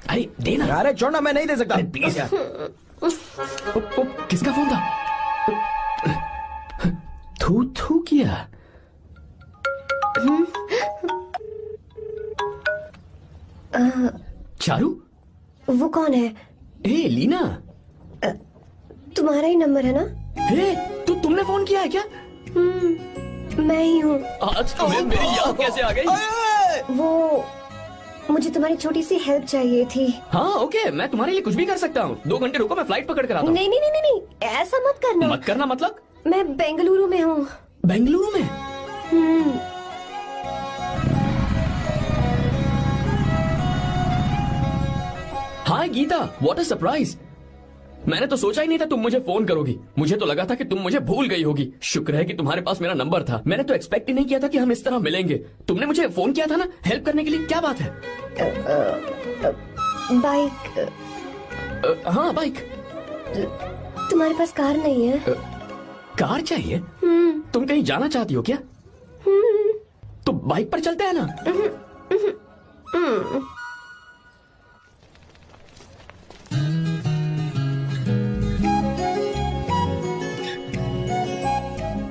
अरे देना। अरे छोड़ना, मैं नहीं दे सकता। प्लीज यार। किसका फोन था? थू थू किया। चारू? वो कौन है? लीना। तुम्हारा ही नंबर है ना? तुमने फोन किया है क्या? मैं ही हूँ। आज तुम्हें मेरी याद कैसे आ गई? वो मुझे तुम्हारी छोटी सी हेल्प चाहिए थी। हाँ ओके, मैं तुम्हारे लिए कुछ भी कर सकता हूँ। 2 घंटे रुको, मैं फ्लाइट पकड़ कर आता हूँ। नहीं नहीं नहीं नहीं, ऐसा मत करना। मत करना मतलब? मैं बेंगलुरु में हूँ। बेंगलुरु में? हाय गीता, व्हाट अ सरप्राइज। मैंने तो सोचा ही नहीं था तुम मुझे फोन करोगी। मुझे तो लगा था कि तुम मुझे भूल गई होगी। शुक्र है कि तुम्हारे पास मेरा नंबर था। मैंने तो एक्सपेक्ट ही नहीं किया था कि हम इस तरह मिलेंगे। तुमने मुझे फोन किया था ना हेल्प करने के लिए, क्या बात है? बाइक। हाँ बाइक। तुम्हारे पास कार नहीं है? कार चाहिए? तुम कहीं जाना चाहती हो क्या? तो बाइक पर चलते हैं ना।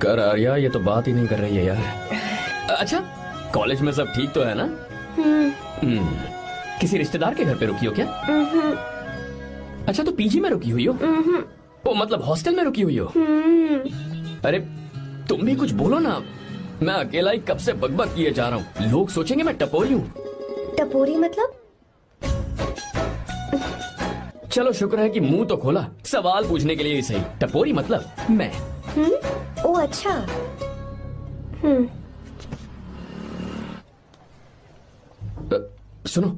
कर आर्या, ये तो बात ही नहीं कर रही है यार। अच्छा कॉलेज में सब ठीक तो है ना? किसी रिश्तेदार के घर पे रुकी हो क्या? अच्छा तो पीजी में रुकी हुई हो? ओ मतलब हॉस्टल में रुकी हुई हो? अरे तुम भी कुछ बोलो ना। मैं अकेला ही कब से बकबक किए जा रहा हूँ। लोग सोचेंगे मैं टपोरी हूँ। टपोरी मतलब? चलो शुक्र है कि मुंह तो खोला, सवाल पूछने के लिए ही सही। टपोरी मतलब मैं। ओ अच्छा। सुनो,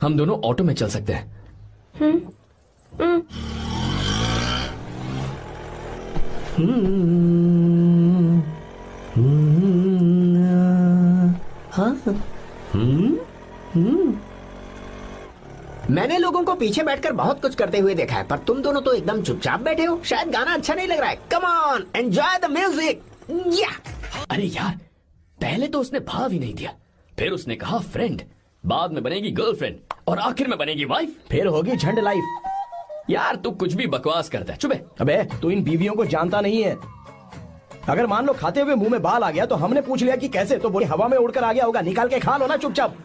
हम दोनों ऑटो में चल सकते हैं। मैंने लोगों को पीछे बैठकर बहुत कुछ करते हुए देखा है, पर तुम दोनों तो एकदम चुपचाप बैठे हो। शायद गाना अच्छा नहीं लग रहा है। Come on, enjoy the music. अरे यार, पहले तो उसने भाव ही नहीं दिया, फिर उसने कहा फ्रेंड, बाद में बनेगी गर्लफ्रेंड और आखिर में बनेगी वाइफ, फिर होगी झंड लाइफ। यार तू कुछ भी बकवास करता है। चुप है। अबे तू इन बीवियों को जानता नहीं है। अगर मान लो खाते हुए मुंह में बाल आ गया तो हमने पूछ लिया कि कैसे, तो बोले हवा में उड़कर आ गया होगा। निकाल के खा लो ना चुपचाप।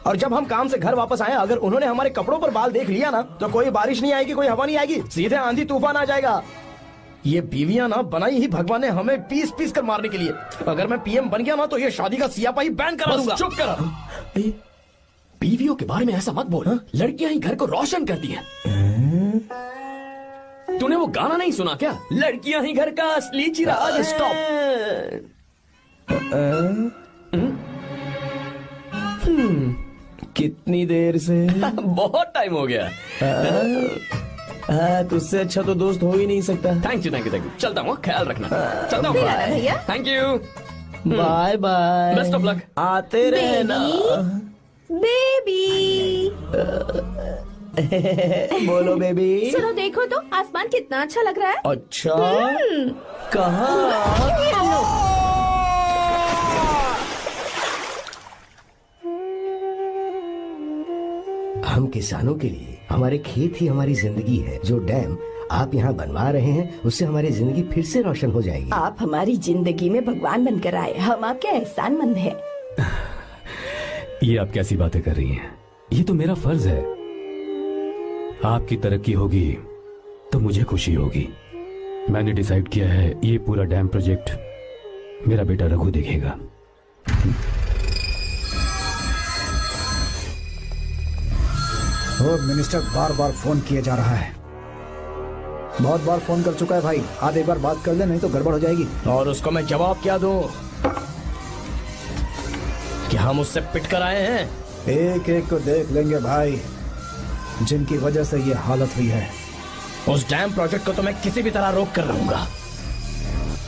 और जब हम काम से घर वापस आए, अगर उन्होंने हमारे कपड़ों पर बाल देख लिया ना, तो कोई बारिश नहीं आएगी, कोई हवा नहीं आएगी, सीधे आंधी तूफान आ जाएगा। ये बीवियां ना बनाई ही भगवान ने हमें पीस पीस कर मारने के लिए। अगर मैं पीएम बन गया ना, तो ये शादी का सियापाही बैन करा दूंगा। चुप कर। बीवियों के बारे में ऐसा मत बोल। लड़कियां ही घर को रोशन करती हैं। तूने वो गाना नहीं सुना क्या? लड़कियां ही घर का असली चिराग। स्टॉप। कितनी देर से? बहुत टाइम हो गया। तुझसे अच्छा तो दोस्त हो ही नहीं सकता। Thank you thank you thank you. चलता हूँ, ख्याल रखना। चलता हूँ भैया। Thank you. Bye bye. Best of luck. आते रहना बेबी। बोलो बेबी। सुनो, देखो तो आसमान कितना अच्छा लग रहा है। अच्छा, कहाँ? हम किसानों के लिए हमारे खेत ही हमारी जिंदगी है। जो डैम आप यहाँ बनवा रहे हैं, उससे हमारी जिंदगी फिर से रोशन हो जाएगी। आप हमारी जिंदगी में भगवान बनकर आए, हम आपके एहसानमंद हैं। ये आप कैसी बातें कर रही हैं? ये तो मेरा फर्ज है। आपकी तरक्की होगी तो मुझे खुशी होगी। मैंने डिसाइड किया है, ये पूरा डैम प्रोजेक्ट मेरा बेटा रघु देखेगा। मिनिस्टर बार बार फोन किया जा रहा है। बहुत बार फोन कर चुका है भाई। आज एक बार बात कर ले, नहीं तो गड़बड़ हो जाएगी। और उसको मैं जवाब क्या दूं कि हम उससे पिट कर आए हैं? एक एक को देख लेंगे भाई, जिनकी वजह से ये हालत हुई है। उस डैम प्रोजेक्ट को तो मैं किसी भी तरह रोक कर रहूंगा।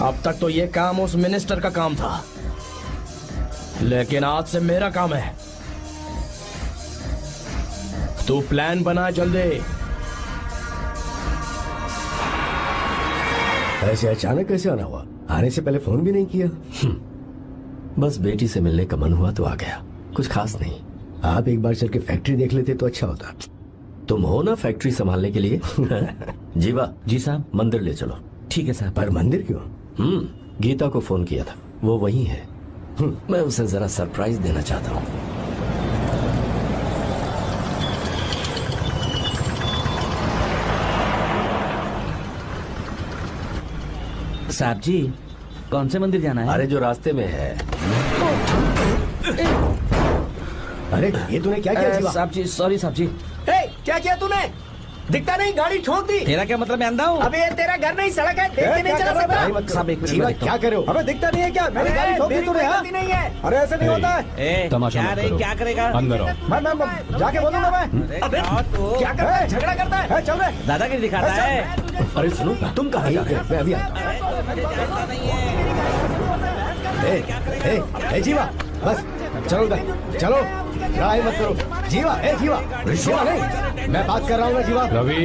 अब तक तो ये काम उस मिनिस्टर का काम था, लेकिन आज से मेरा काम है। तू प्लान बना जल्दी। ऐसे अचानक कैसे आना हुआ? आने से पहले फोन भी नहीं किया? बस बेटी से मिलने का मन हुआ तो आ गया, कुछ खास नहीं। आप एक बार चल के फैक्ट्री देख लेते तो अच्छा होता। तुम हो ना फैक्ट्री संभालने के लिए। जीवा। जी साहब। मंदिर ले चलो। ठीक है साहब। पर मंदिर क्यों? गीता को फोन किया था, वो वही है। मैं उसे जरा सरप्राइज देना चाहता हूँ। साहब जी, कौन से मंदिर जाना है? अरे जो रास्ते में है। अरे ये तूने क्या किया जीवा? साहब जी, सॉरी साहब जी। क्या किया तूने? दिखता नहीं, गाड़ी ठोक दी। तेरा क्या मतलब? मैं अंधा हूँ? अबे ये तेरा घर नहीं, सड़क है, देख के नहीं चला सकता। साहब एक जीवा मिनट, क्या करे हो? अबे दिखता नहीं है क्या? मेरी गाड़ी ठोक दी तूने। हाँ? नहीं है। अरे ऐसे नहीं होता है। तमाशा मत करो। क्या करेगा? अंदर आओ। मैं जाके बोलूंगा मैं। अबे क्या करता है? झगड़ा करता है? चल रहे दादागिरी दिखाता है। अरे सुनो, तुम कहाँ जा रहे हो? मैं अभी आता हूँ। जीवा बस चलो उधर, चलो लड़ाई मत करो। जीवा, जीवा, जीवा नहीं, मैं बात कर रहा हूँ ना जीवा। रवि,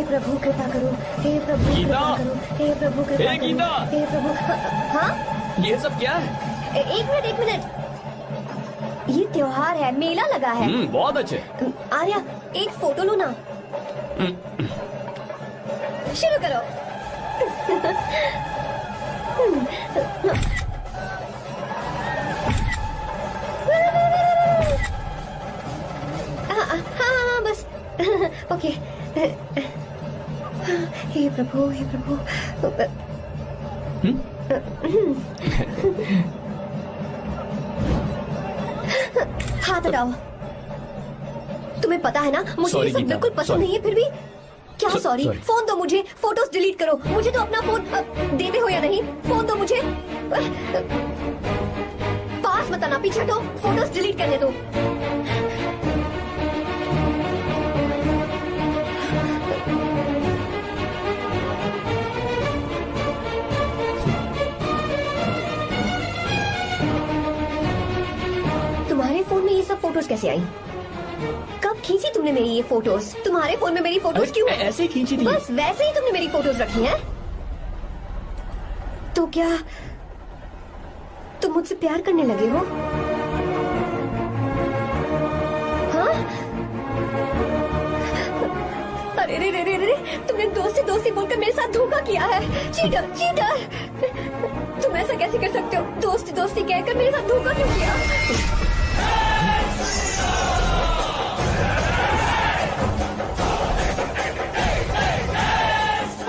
प्रभु कृपा करो, हे प्रभु गीता! कृपा करो, हे प्रभु कृपा हे करो, गीता! हे प्रभु। हाँ ये सब क्या है? एक मिनट ये त्योहार है, मेला लगा है। बहुत अच्छे। आर्या, एक फोटो लो ना। शुरू करो। हाँ बस। ओके। हे प्रभु, हे प्रभु। हाथ हटाओ। तुम्हें पता है ना, मुझे ये सब बिल्कुल पसंद नहीं है, फिर भी क्या सॉरी? फोन दो मुझे, फोटोज डिलीट करो। मुझे तो अपना फोन देते हो या नहीं? फोन दो मुझे। पास मत आना, पीछे हटो, फोटोज डिलीट करने दो। तुम्हारे फोन में ये सब फोटोज कैसे आई? कब खींची तुमने मेरी ये फोटोज? तुम्हारे फोन में मेरी फोटोज क्यों? ऐसे खींची थी। बस वैसे ही तुमने मेरी फोटोज रखी हैं? तो क्या तुम मुझसे प्यार करने लगे हो? हाँ? अरे रे रे रे रे, तुमने दोस्ती दोस्ती बोलकर मेरे साथ धोखा किया है। Cheater, cheater. तुम ऐसा कैसे कर सकते हो? दोस्ती दोस्ती कहकर मेरे साथ धोखा क्यों किया?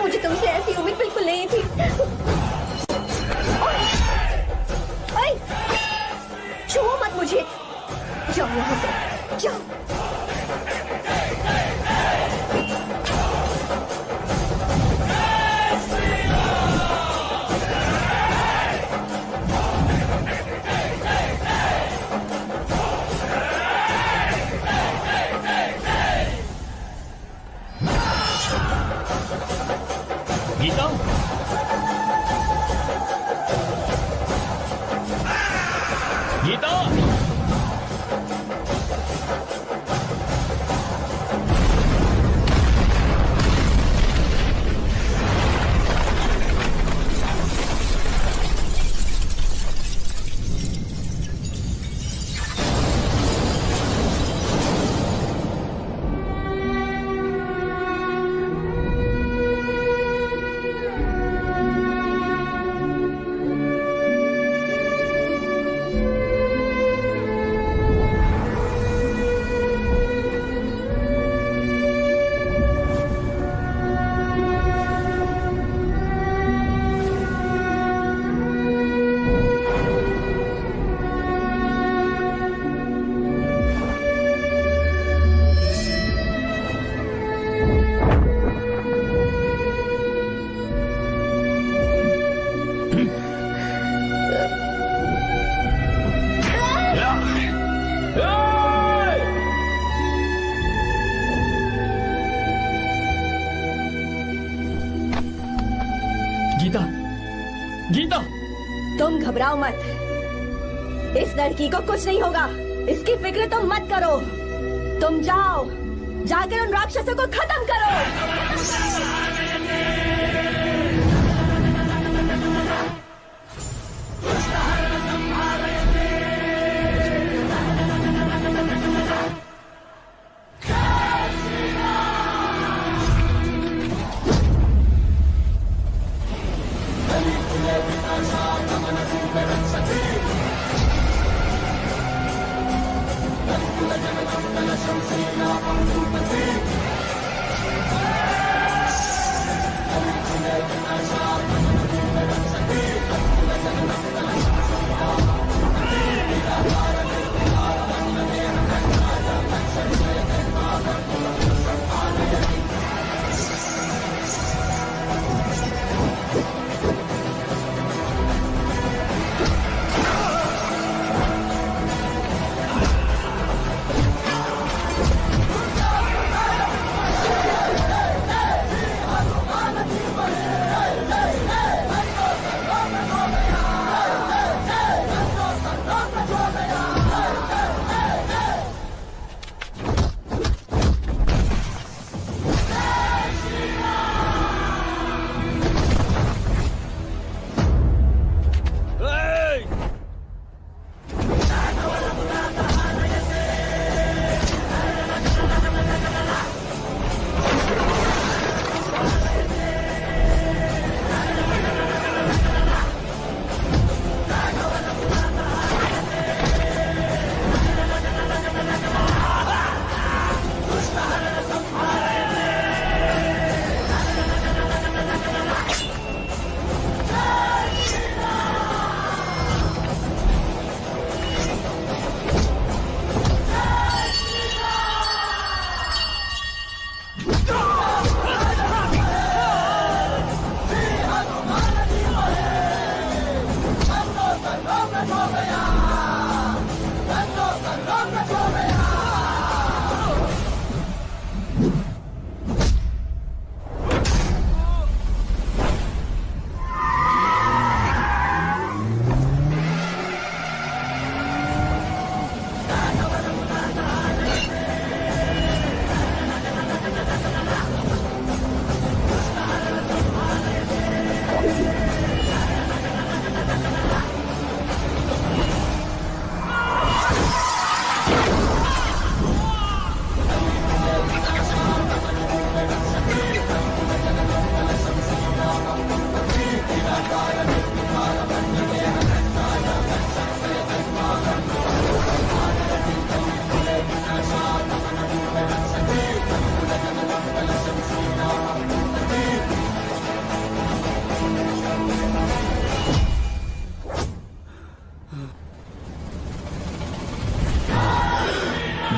मुझे तुमसे ऐसी उम्मीद बिल्कुल नहीं थी। ओए, छुओ मत मुझे। जाओ यहाँ से, जाओ। गीता, गीता, गीता, गीता। तुम घबराओ मत, इस लड़की को कुछ नहीं होगा। इसकी फिक्र तुम मत करो। तुम जाओ, जाकर उन राक्षसों को खत्म करो।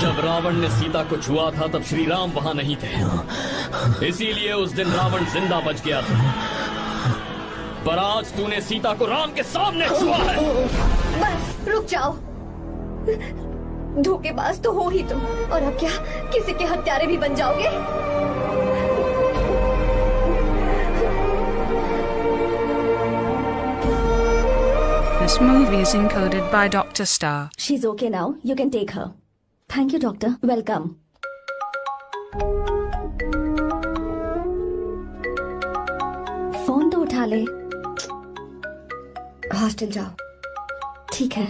जब रावण ने सीता को छुआ था तब श्री राम वहां नहीं थे, इसीलिए उस दिन रावण जिंदा बच गया था। पर आज तूने सीता को राम के सामने छुआ है। बस रुक जाओ, धोखेबाज तो हो ही तुम, और अब क्या किसी के हत्यारे भी बन जाओगे? This movie is encoded by Dr. Star. She's okay now. You can take her. Thank you, doctor. Welcome. Phone तो उठा ले। हॉस्टल जाओ। ठीक है।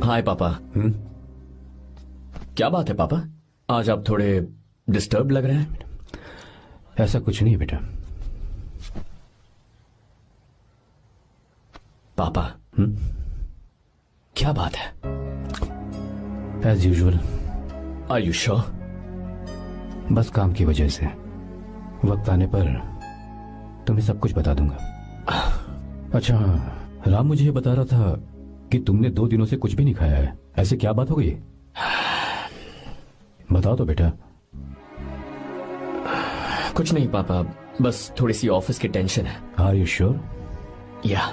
हाय पापा। क्या बात है पापा, आज आप थोड़े डिस्टर्ब लग रहे हैं। ऐसा कुछ नहीं बेटा। पापा क्या बात है? As usual. Are you sure? बस काम की वजह से वक्त आने पर तुम्हें सब कुछ बता दूंगा। अच्छा राम मुझे ये बता रहा था कि तुमने 2 दिनों से कुछ भी नहीं खाया है, ऐसे क्या बात हो गई? बताओ तो बेटा। कुछ नहीं पापा, बस थोड़ी सी ऑफिस की टेंशन है। Are you sure? या।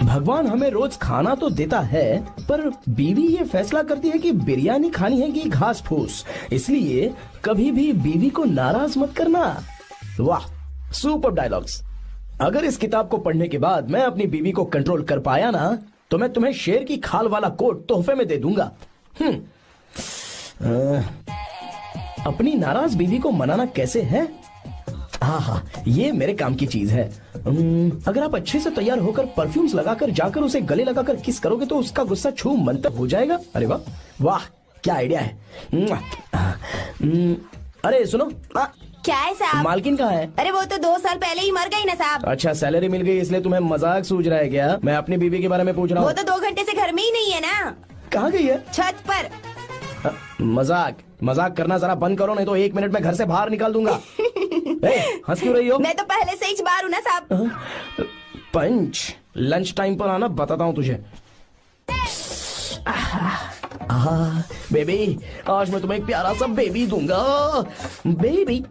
भगवान हमें रोज खाना तो देता है, पर बीवी ये फैसला करती है कि बिरयानी खानी है कि घास फूस, इसलिए कभी भी बीवी को नाराज मत करना। वाह, सुपर डायलॉग्स। अगर इस किताब को पढ़ने के बाद मैं अपनी बीवी को कंट्रोल कर पाया ना, तो मैं तुम्हें शेर की खाल वाला कोट तोहफे में दे दूंगा। अपनी नाराज बीवी को मनाना कैसे है? हाँ, ये मेरे काम की चीज है। अगर आप अच्छे से तैयार होकर परफ्यूम्स लगाकर जाकर उसे गले लगाकर किस करोगे तो उसका गुस्सा छू मंतक हो जाएगा। अरे वाह वाह, क्या आइडिया है। अरे सुनो। क्या है साहब? मालकिन कहाँ है? अरे वो तो 2 साल पहले ही मर गई ना साहब। अच्छा, सैलरी मिल गई इसलिए तुम्हें मजाक सूझ रहा है क्या? मैं अपनी बीवी के बारे में पूछ रहा हूँ। वो तो 2 घंटे से घर में ही नहीं है ना। कहाँ गई है? छत पर। मजाक करना जरा बंद करो, नहीं तो 1 मिनट में घर से बाहर निकाल दूंगा। हंस क्यों रही हो? मैं तो पहले से ही बाहर हूँ ना साहब। पंच, लंच टाइम पर आना, बताता हूँ तुझे। बेबी, आज मैं तुम्हें एक प्यारा सा बेबी दूंगा। बेबी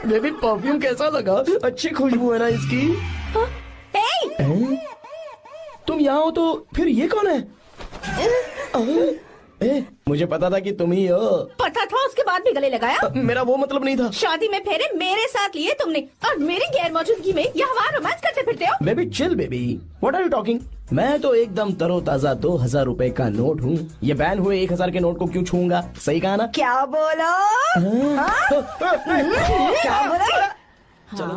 बेबी, परफ्यूम कैसा लगा? अच्छी खुशबू है ना इसकी? तुम यहाँ हो तो फिर ये कौन है? मुझे पता था कि तुम ही हो। पता था उसके बाद भी गले लगाया? मेरा वो मतलब नहीं था। शादी में फेरे मेरे साथ लिए तुमने और मेरी गैर मौजूदगी में यहाँ रोमांस करते फिरते हो। Baby chill baby, what are you talking? मैं तो एकदम तरोताजा 2000 रुपए का नोट हूँ। ये बैन हुए 1000 के नोट को क्यों छूऊंगा? सही कहा ना? क्या बोलो? क्या बोला? चलो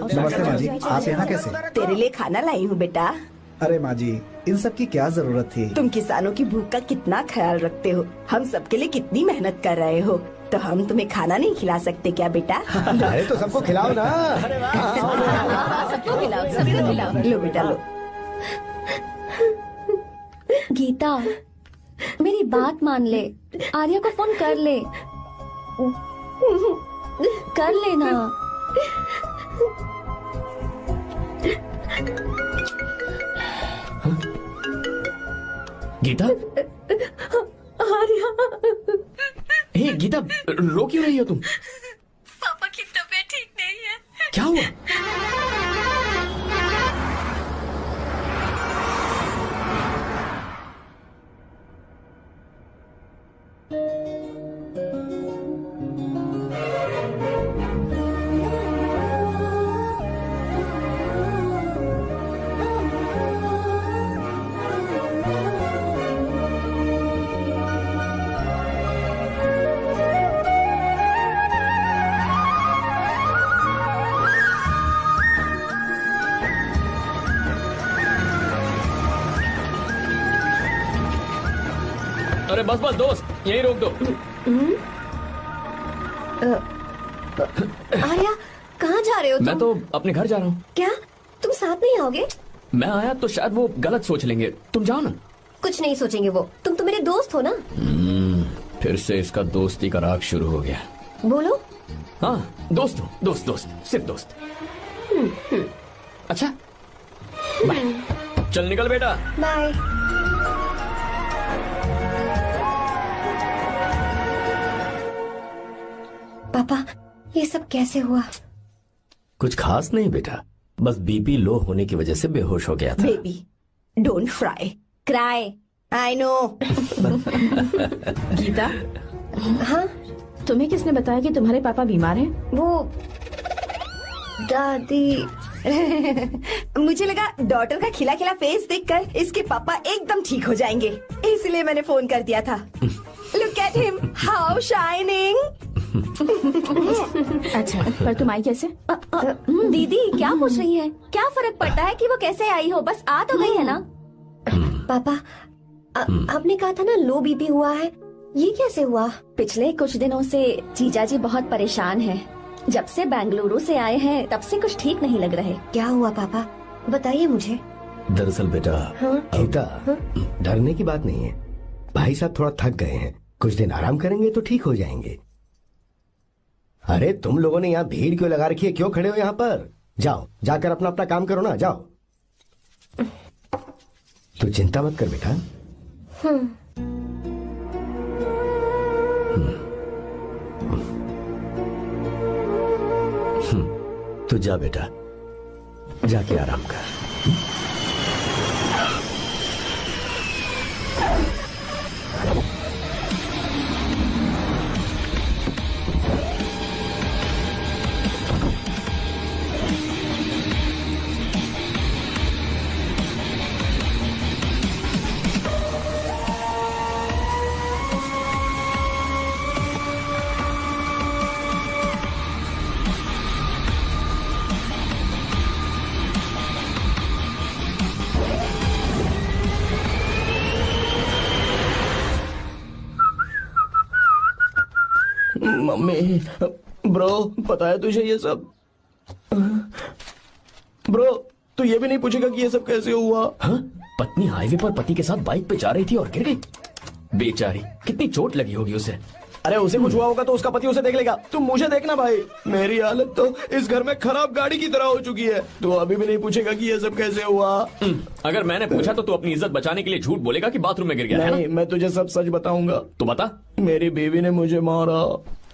नमस्ते माँ जी, आप यहाँ कैसे? तेरे लिए खाना लाई हूँ बेटा। अरे माँ जी, इन सब की क्या जरूरत थी? तुम किसानों की भूख का कितना ख्याल रखते हो, हम सबके लिए कितनी मेहनत कर रहे हो, तो हम तुम्हें खाना नहीं खिला सकते क्या बेटा? अरे तो सबको खिलाओ ना। सबको खिलाओ, सबको खिलाओ। लो बेटा लो। गीता, मेरी बात मान ले, आर्या को फोन कर ले, कर लेना। गीता, आर्या, हे गीता, रो क्यों रही हो तुम? पापा की तबीयत ठीक नहीं है। क्या हुआ? अरे बस बस दोस्त, यही रोक दो। आर्या, कहाँ जा रहे हो तुम? मैं तो अपने घर जा रहा हूँ। क्या तुम साथ नहीं आओगे? मैं आया तो शायद वो गलत सोच लेंगे, तुम जाओ ना। कुछ नहीं सोचेंगे वो, तुम तो मेरे दोस्त हो ना। फिर से इसका दोस्ती का राग शुरू हो गया। बोलो। हाँ दोस्त हूँ, दोस्त दोस्त, सिर्फ दोस्त। अच्छा बाय, चल निकल बेटा। बाय। पापा, ये सब कैसे हुआ? कुछ खास नहीं बेटा, बस बीपी लो होने की वजह से बेहोश हो गया था। Baby, don't fry, cry, I know. Geeta, हाँ? तुम्हें किसने बताया कि तुम्हारे पापा बीमार हैं? वो दादी। मुझे लगा डॉटर का खिला खिला फेस देखकर इसके पापा एकदम ठीक हो जाएंगे, इसलिए मैंने फोन कर दिया था। Look at him, how shining. अच्छा, पर तुम आई कैसे? दीदी क्या पूछ रही है? क्या फर्क पड़ता है कि वो कैसे आई हो, बस आ तो गई है ना। पापा, आपने कहा था ना लो बीपी हुआ है, ये कैसे हुआ? पिछले कुछ दिनों से जीजा जी बहुत परेशान हैं। जब से बेंगलुरु से आए हैं तब से कुछ ठीक नहीं लग रहे। क्या हुआ पापा, बताइए मुझे। दरअसल बेटा, गीता, डरने की बात नहीं है। भाई साहब थोड़ा थक गए हैं, कुछ दिन आराम करेंगे तो ठीक हो जाएंगे। अरे तुम लोगों ने यहाँ भीड़ क्यों लगा रखी है, क्यों खड़े हो यहाँ पर? जाओ, जाकर अपना अपना काम करो ना, जाओ। तू चिंता मत कर बेटा। तू जा बेटा, जाके आराम कर। मम्मी, ब्रो, पता है तुझे ये सब? ब्रो, तू ये भी नहीं पूछेगा कि ये सब कैसे हुआ? हाँ? पत्नी हाईवे पर पति के साथ बाइक पे जा रही थी और गिर गई। बेचारी, कितनी चोट लगी होगी उसे। अरे उसे कुछ हुआ होगा तो उसका पति उसे देख लेगा, तुम मुझे देखना भाई। मेरी हालत तो इस घर में खराब गाड़ी की तरह हो चुकी है। तू अभी भी नहीं पूछेगा कि ये सब कैसे हुआ? अगर मैंने पूछा तो तू अपनी इज्जत बचाने के लिए झूठ बोलेगा कि बाथरूम में गिर गया। नहीं, मैं तुझे सब सच बताऊंगा। तो बता। मेरी बीवी ने मुझे मारा।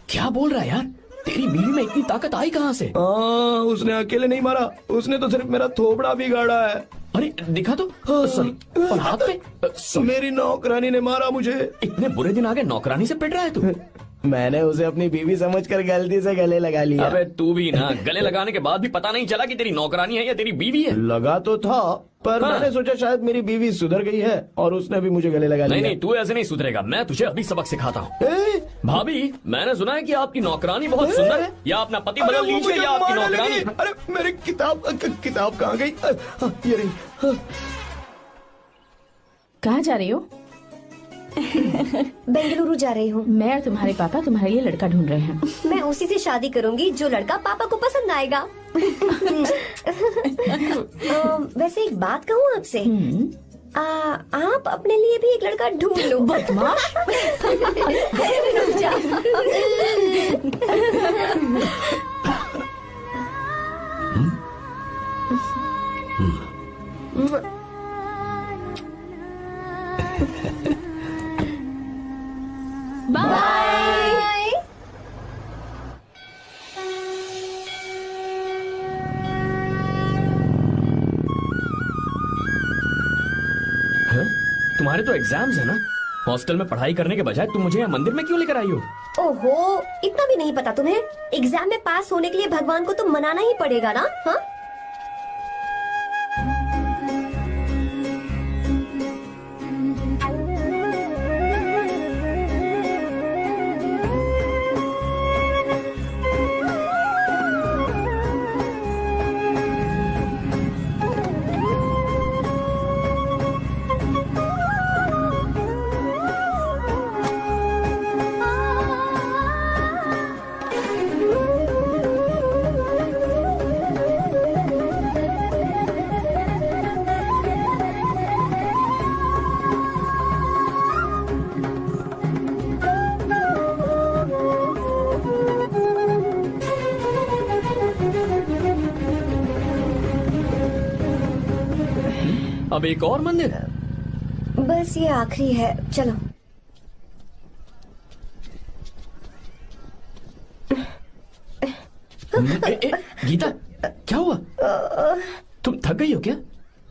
क्या बोल रहा है यार? तेरी बीवी में इतनी ताकत आई कहाँ से? उसने अकेले नहीं मारा, उसने तो सिर्फ मेरा थोबड़ा बिगाड़ा है। अरे दिखा तो, सॉरी, और हाथ पे sorry। मेरी नौकरानी ने मारा मुझे। इतने बुरे दिन आ गए, नौकरानी से पिट रहा है तू? मैंने उसे अपनी बीवी समझकर गलती से गले लगा लिया। अबे तू भी ना, गले लगाने के बाद भी पता नहीं चला कि तेरी नौकरानी है या तेरी बीवी है। लगा तो था, पर हाँ। मैंने सोचा शायद मेरी बीवी सुधर गई है और उसने भी मुझे गले लगा लिया। नहीं, तू ऐसे नहीं सुधरेगा, मैं तुझे अभी सबक सिखाता हूँ। भाभी, मैंने सुना है कि आपकी नौकरानी बहुत सुंदर है, या अपना पति बदल लीजिए या आपकी नौकरानी। अरे मेरी किताब कहाँ गई? ये रही। कहाँ जा रही हो? बेंगलुरु जा रही हूँ। मैं और तुम्हारे पापा तुम्हारे लिए लड़का ढूंढ रहे हैं। मैं उसी से शादी करूंगी जो लड़का पापा को पसंद आएगा। वैसे एक बात कहूँ आपसे, आप अपने लिए भी एक लड़का ढूंढ लो। बदमाश। रुक जा। बाय। तुम्हारे तो एग्जाम्स है ना? हॉस्टल में पढ़ाई करने के बजाय तुम मुझे यहाँ मंदिर में क्यों लेकर आई हो? ओहो, इतना भी नहीं पता तुम्हें? एग्जाम में पास होने के लिए भगवान को तो मनाना ही पड़ेगा ना? हाँ? अब एक और मंदिर? बस ये आखिरी है, चलो। गीता, क्या हुआ? तुम थक गई हो क्या?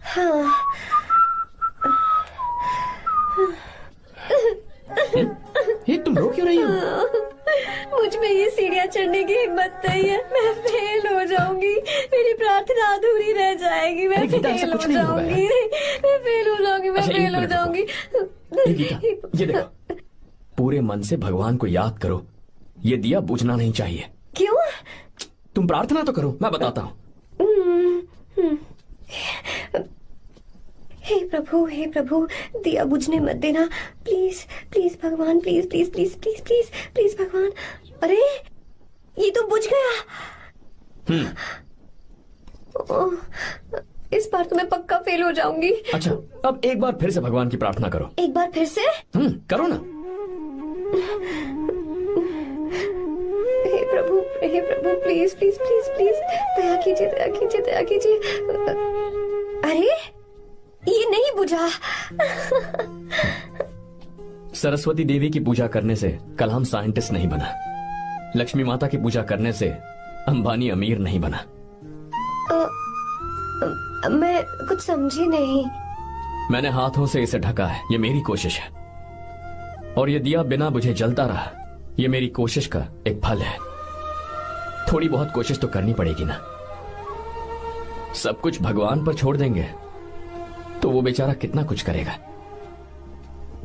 हाँ। ये तुम रो क्यों रही हो? मुझ में ये सीढ़ियाँ चढ़ने की हिम्मत नहीं है। मैं फेल हो जाऊंगी, मेरी प्रार्थना अधूरी रह जाएगी। मैं फेल हो जाऊंगी, मैं फेल हो जाऊंगी, मैं फेल हो जाऊंगी। गीता, ये देखो, पूरे मन से भगवान को याद करो। ये दिया बुझना नहीं चाहिए। क्यों? तुम प्रार्थना तो करो, मैं बताता हूँ। हे प्रभु, दिया बुझने मत देना, प्लीज प्लीज भगवान, please please please please please please भगवान। अरे ये तो बुझ गया। इस बार तो मैं पक्का फेल हो जाऊंगी। अच्छा, अब एक बार फिर से भगवान की प्रार्थना करो। एक बार फिर से? करो ना। हे प्रभु प्लीज प्लीज प्लीज प्लीज दया कीजिए, दया कीजिए, दया कीजिए। अरे ये नहीं बुझा। सरस्वती देवी की पूजा करने से कलाम साइंटिस्ट नहीं बना। लक्ष्मी माता की पूजा करने से अंबानी अमीर नहीं बना। मैं कुछ समझी नहीं। मैंने हाथों से इसे ढका है, ये मेरी कोशिश है। और ये दिया बिना बुझे जलता रहा, ये मेरी कोशिश का एक फल है। थोड़ी बहुत कोशिश तो करनी पड़ेगी ना। सब कुछ भगवान पर छोड़ देंगे तो वो बेचारा कितना कुछ करेगा।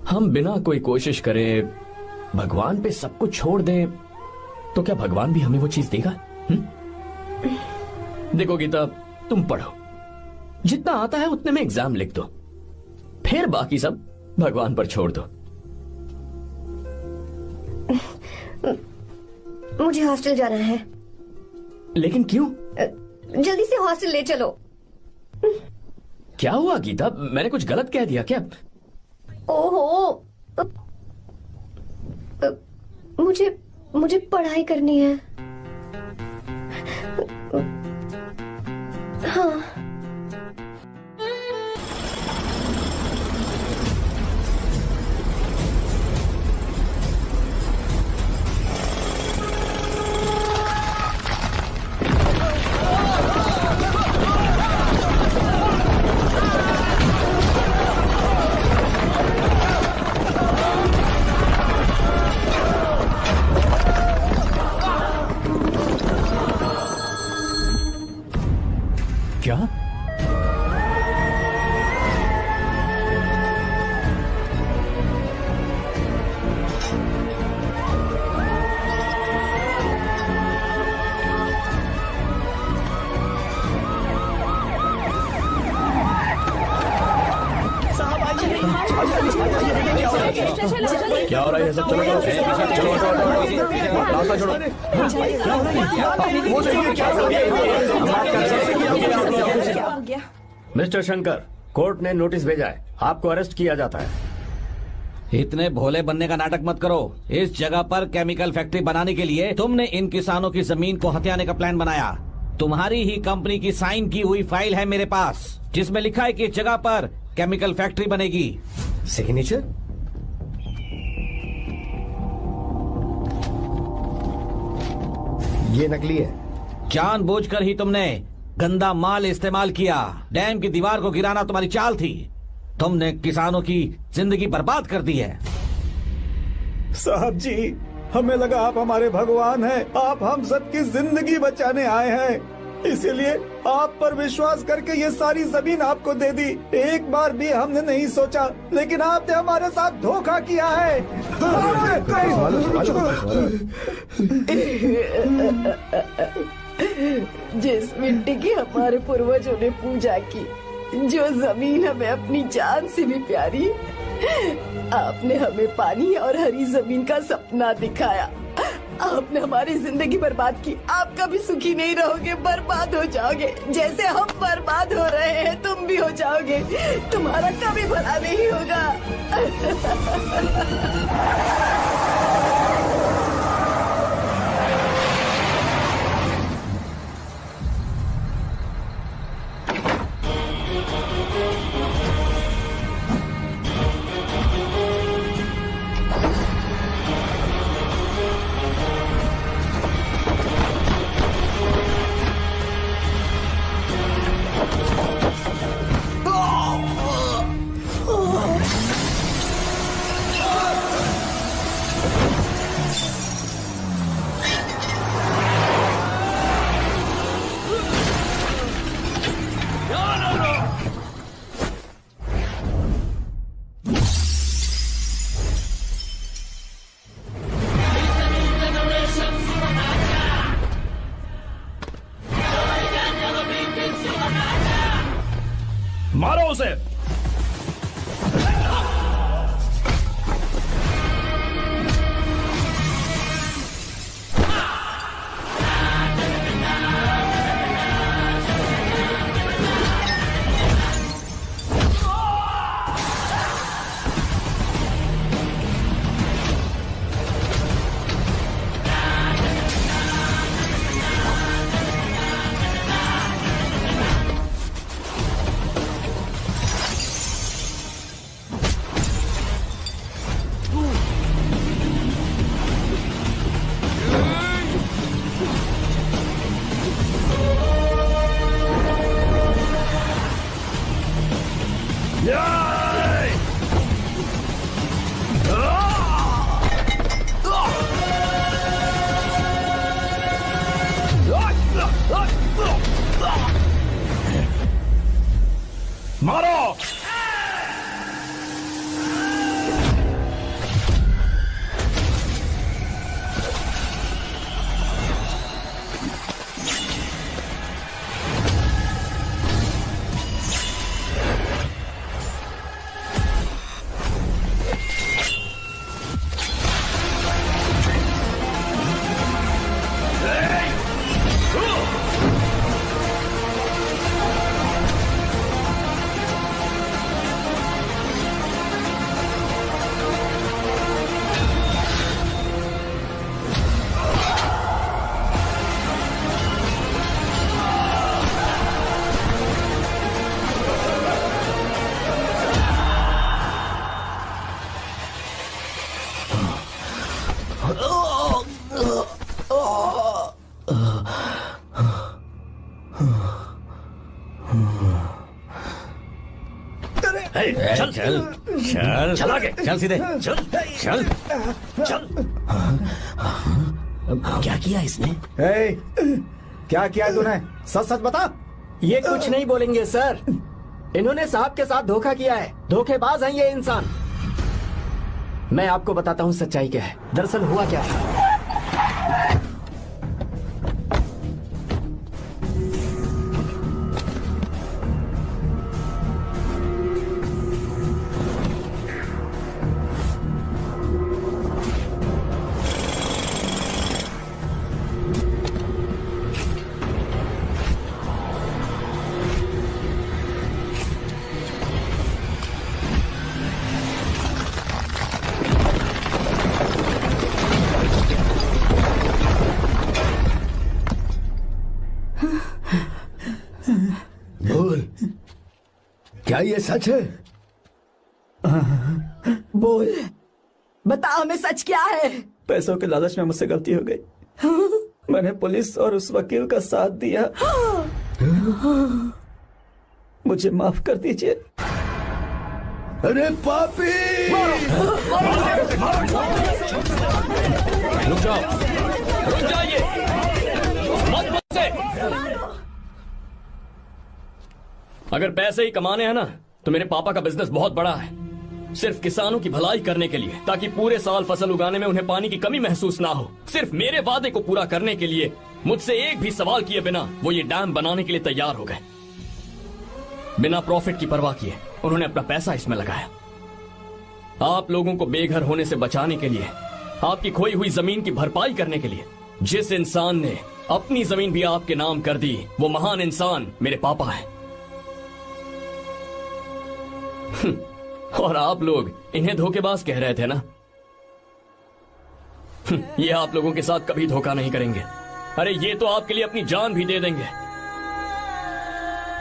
हम बिना कोई कोशिश करे भगवान पे सब कुछ छोड़ दें तो क्या भगवान भी हमें वो चीज देगा? देखो गीता, तुम पढ़ो, जितना आता है उतने में एग्जाम लिख दो, फिर बाकी सब भगवान पर छोड़ दो। मुझे हॉस्टल जाना है। लेकिन क्यों? जल्दी से हॉस्टल ले चलो। क्या हुआ गीता, मैंने कुछ गलत कह दिया क्या? ओहो, मुझे पढ़ाई करनी है। हाँ। क्या हो रहा है ये सब? चलो रास्ता छोड़ो। मिस्टर शंकर, कोर्ट ने नोटिस भेजा है, आपको अरेस्ट किया जाता है। इतने भोले बनने का नाटक मत करो। इस जगह पर केमिकल फैक्ट्री बनाने के लिए तुमने इन किसानों की जमीन को हथियाने का प्लान बनाया। तुम्हारी ही कंपनी की साइन की हुई फाइल है मेरे पास, जिसमें लिखा है कि इस जगह पर केमिकल फैक्ट्री बनेगी। सिग्नेचर? ये नकली है। जानबूझकर ही तुमने गंदा माल इस्तेमाल किया। डैम की दीवार को गिराना तुम्हारी चाल थी। तुमने किसानों की जिंदगी बर्बाद कर दी है। साहब जी, हमें लगा आप हमारे भगवान हैं, आप हम सबकी जिंदगी बचाने आए हैं, इसीलिए आप पर विश्वास करके ये सारी जमीन आपको दे दी। एक बार भी हमने नहीं सोचा, लेकिन आपने हमारे साथ धोखा किया है। जिस मिट्टी की हमारे पूर्वजों ने पूजा की, जो जमीन हमें अपनी जान से भी प्यारी, आपने हमें पानी और हरी जमीन का सपना दिखाया। आपने हमारी जिंदगी बर्बाद की। आप कभी सुखी नहीं रहोगे, बर्बाद हो जाओगे। जैसे हम बर्बाद हो रहे हैं तुम भी हो जाओगे। तुम्हारा कभी भला नहीं होगा। मारो उसे। मारो। चल चल चल चल आगे चल सीधे चल चल चल। क्या किया इसने? क्या किया तूने? सच सच बता। ये कुछ नहीं बोलेंगे सर। इन्होंने साहब के साथ धोखा किया है। धोखेबाज हैं ये इंसान। मैं आपको बताता हूँ सच्चाई क्या है। दरअसल हुआ क्या है, क्या ये सच है? बोल, बता हमें सच क्या है? पैसों के लालच में मुझसे गलती हो गई। मैंने पुलिस और उस वकील का साथ दिया। मुझे माफ कर दीजिए। अरे पापी! रुक जाओ, रुक जाइए, मत मुझसे। अगर पैसे ही कमाने हैं ना, तो मेरे पापा का बिजनेस बहुत बड़ा है, सिर्फ किसानों की भलाई करने के लिए, ताकि पूरे साल फसल उगाने में उन्हें पानी की कमी महसूस ना हो। सिर्फ मेरे वादे को पूरा करने के लिए मुझसे एक भी सवाल किए बिना वो ये डैम बनाने के लिए तैयार हो गए। बिना प्रॉफिट की परवाह किए उन्होंने अपना पैसा इसमें लगाया। आप लोगों को बेघर होने से बचाने के लिए, आपकी खोई हुई जमीन की भरपाई करने के लिए। जिस इंसान ने अपनी जमीन भी आपके नाम कर दी, वो महान इंसान मेरे पापा है। और आप लोग इन्हें धोखेबाज कह रहे थे ना? ये आप लोगों के साथ कभी धोखा नहीं करेंगे। अरे ये तो आपके लिए अपनी जान भी दे देंगे,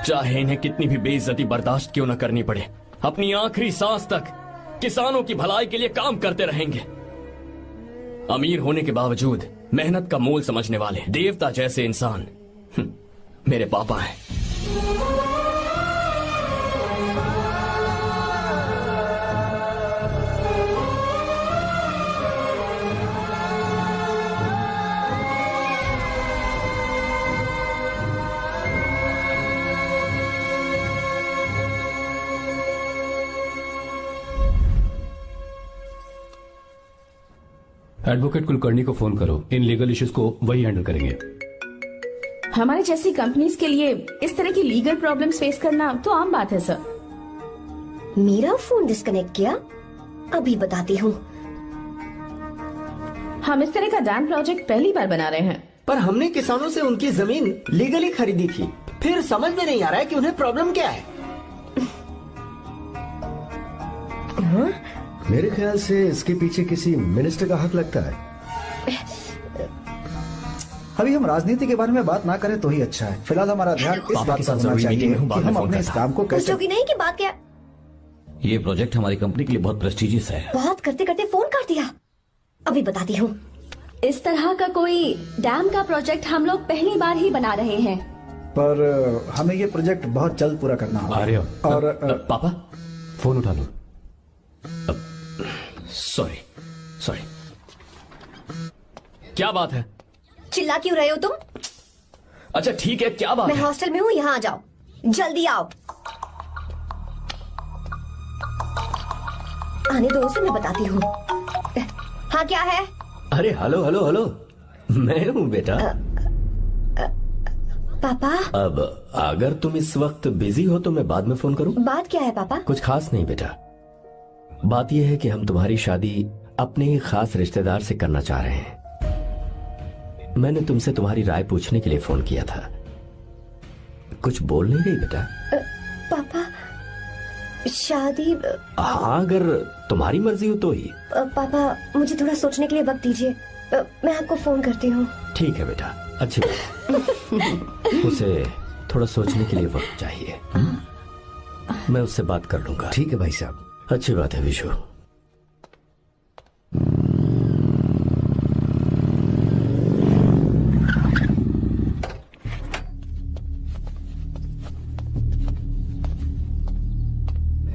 चाहे इन्हें कितनी भी बेइज्जती बर्दाश्त क्यों न करनी पड़े। अपनी आखिरी सांस तक किसानों की भलाई के लिए काम करते रहेंगे। अमीर होने के बावजूद मेहनत का मोल समझने वाले देवता जैसे इंसान मेरे पापा हैं। एडवोकेट कुलकर्णी को फोन करो, इन लीगल इश्यूज को वही हैंडल करेंगे। हमारे जैसी कंपनीज के लिए इस तरह की लीगल प्रॉब्लम्स फेस करना तो आम बात है सर। मेरा फोन डिस्कनेक्ट किया? अभी बताती हूँ। हम इस तरह का डैम प्रोजेक्ट पहली बार बना रहे हैं। पर हमने किसानों से उनकी जमीन लीगली खरीदी थी, फिर समझ में नहीं आ रहा है कि उन्हें प्रॉब्लम क्या है। मेरे ख्याल से इसके पीछे किसी मिनिस्टर का हाथ लगता है। अभी हम राजनीति के बारे में बात ना करें तो ही अच्छा है। फिलहाल हमारा ध्यान इस बात पर होना चाहिए कि हम अपने इस काम को कैसे। पूछोगी नहीं कि बात क्या? ये प्रोजेक्ट हमारी कंपनी के लिए बहुत प्रेस्टिजियस है। बात करते करते फोन काट दिया। अभी बताती हूँ। इस तरह का कोई डैम का प्रोजेक्ट हम लोग पहली बार ही बना रहे हैं, पर हमें ये प्रोजेक्ट बहुत जल्द पूरा करना होगा। आर्य, और पापा फोन उठा लो। सॉरी सॉरी, क्या बात है? चिल्ला क्यों रहे हो तुम? अच्छा ठीक है, क्या बात मैं है? हॉस्टल में हूँ, यहाँ आ जाओ, जल्दी आओ। आने दो उसे, मैं बताती हूँ। हाँ क्या है? अरे हेलो हेलो हेलो, मैं हूँ बेटा। पापा। अब अगर तुम इस वक्त बिजी हो तो मैं बाद में फोन करूँ? बात क्या है पापा? कुछ खास नहीं बेटा, बात यह है कि हम तुम्हारी शादी अपने ही खास रिश्तेदार से करना चाह रहे हैं। मैंने तुमसे तुम्हारी राय पूछने के लिए फोन किया था। कुछ बोल नहीं रही बेटा? पापा शादी। हाँ अगर तुम्हारी मर्जी हो तो ही। पापा मुझे थोड़ा सोचने के लिए वक्त दीजिए, मैं आपको फोन करती हूँ। ठीक है बेटा, अच्छी बात। उसे थोड़ा सोचने के लिए वक्त चाहिए। मैं उससे बात कर लूंगा। ठीक है भाई साहब। अच्छी बात है विशु।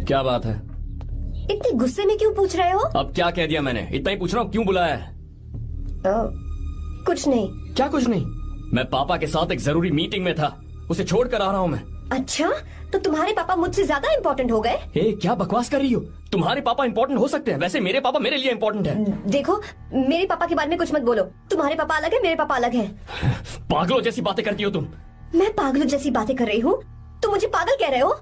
क्या बात है? इतने गुस्से में क्यों पूछ रहे हो? अब क्या कह दिया मैंने? इतना ही पूछ रहा हूँ, क्यों बुलाया है? कुछ नहीं। क्या कुछ नहीं? मैं पापा के साथ एक जरूरी मीटिंग में था, उसे छोड़कर आ रहा हूँ मैं। अच्छा, तो तुम्हारे पापा मुझसे ज्यादा इम्पोर्टेंट हो गए? क्या बकवास कर रही हो? तुम्हारे पापा इम्पोर्टेंट हो सकते हैं, वैसे मेरे पापा मेरे लिए इम्पोर्टेंट है। देखो, मेरे पापा के बारे में कुछ मत बोलो। तुम्हारे पापा अलग है, मेरे पापा अलग है। पागलों जैसी बातें करती हो तुम। मैं पागलों जैसी बातें कर रही हूँ? तुम मुझे पागल कह रहे हो?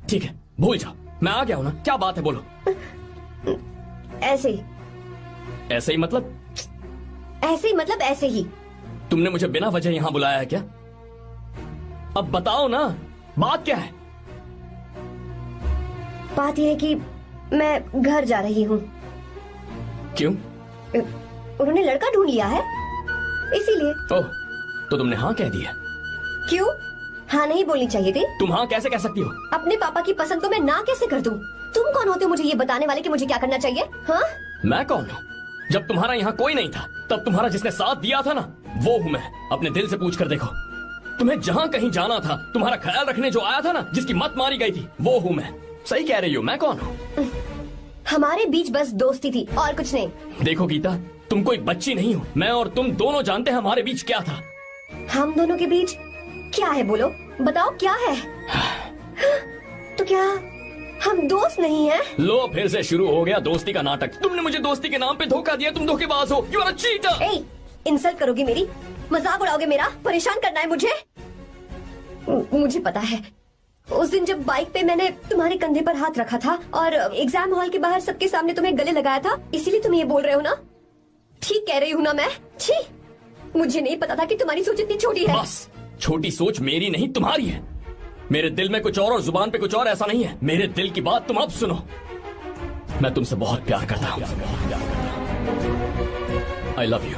ठीक है, भूल जाओ, मैं आ गया हूँ ना। क्या बात है, बोलो। ऐसे ही। ऐसे ही मतलब? ऐसे ही मतलब ऐसे ही। तुमने मुझे बिना वजह यहाँ बुलाया है क्या? अब बताओ ना, बात क्या है? बात यह है कि मैं घर जा रही हूँ। क्यों? उन्होंने लड़का ढूंढ लिया है, इसीलिए। ओह, तो तुमने हाँ कह दिया? क्यों? हाँ नहीं बोलनी चाहिए थी। तुम हाँ कैसे कह सकती हो? अपने पापा की पसंद को मैं ना कैसे कर दूं? तुम कौन होते हो मुझे ये बताने वाले कि मुझे क्या करना चाहिए? हाँ, मैं कौन हूँ? जब तुम्हारा यहाँ कोई नहीं था तब तुम्हारा जिसने साथ दिया था ना, वो हूँ मैं। अपने दिल से पूछ कर देखो, तुम्हें जहाँ कहीं जाना था, तुम्हारा ख्याल रखने जो आया था ना, जिसकी मत मारी गई थी, वो हूँ मैं। सही कह रही हो, मैं कौन हूँ? हमारे बीच बस दोस्ती थी और कुछ नहीं। देखो गीता, तुम कोई बच्ची नहीं हो। मैं और तुम दोनों जानते हैं हमारे बीच क्या था। हम दोनों के बीच क्या है? बोलो, बताओ क्या है? तो क्या हम दोस्त नहीं हैं? लो फिर से शुरू हो गया दोस्ती का नाटक। तुमने मुझे दोस्ती के नाम पे धोखा दिया। तुम धोखेबाज हो। You are a cheater. ए, इंसल्ट करोगे मेरी? मजाक उड़ाओगे मेरा? परेशान करना है मुझे? मुझे पता है, उस दिन जब बाइक पे मैंने तुम्हारे कंधे पर हाथ रखा था और एग्जाम हॉल के बाहर सबके सामने तुम्हें गले लगाया था, इसीलिए तुम ये बोल रहे हो ना? ठीक कह रही हूँ ना मैं? छी, मुझे नहीं पता था कि तुम्हारी सोच इतनी छोटी है। बस, छोटी सोच मेरी नहीं तुम्हारी है। मेरे दिल में कुछ और जुबान पे कुछ और, ऐसा नहीं है। मेरे दिल की बात तुम अब सुनो। मैं तुमसे बहुत प्यार करता हूँ। I love you.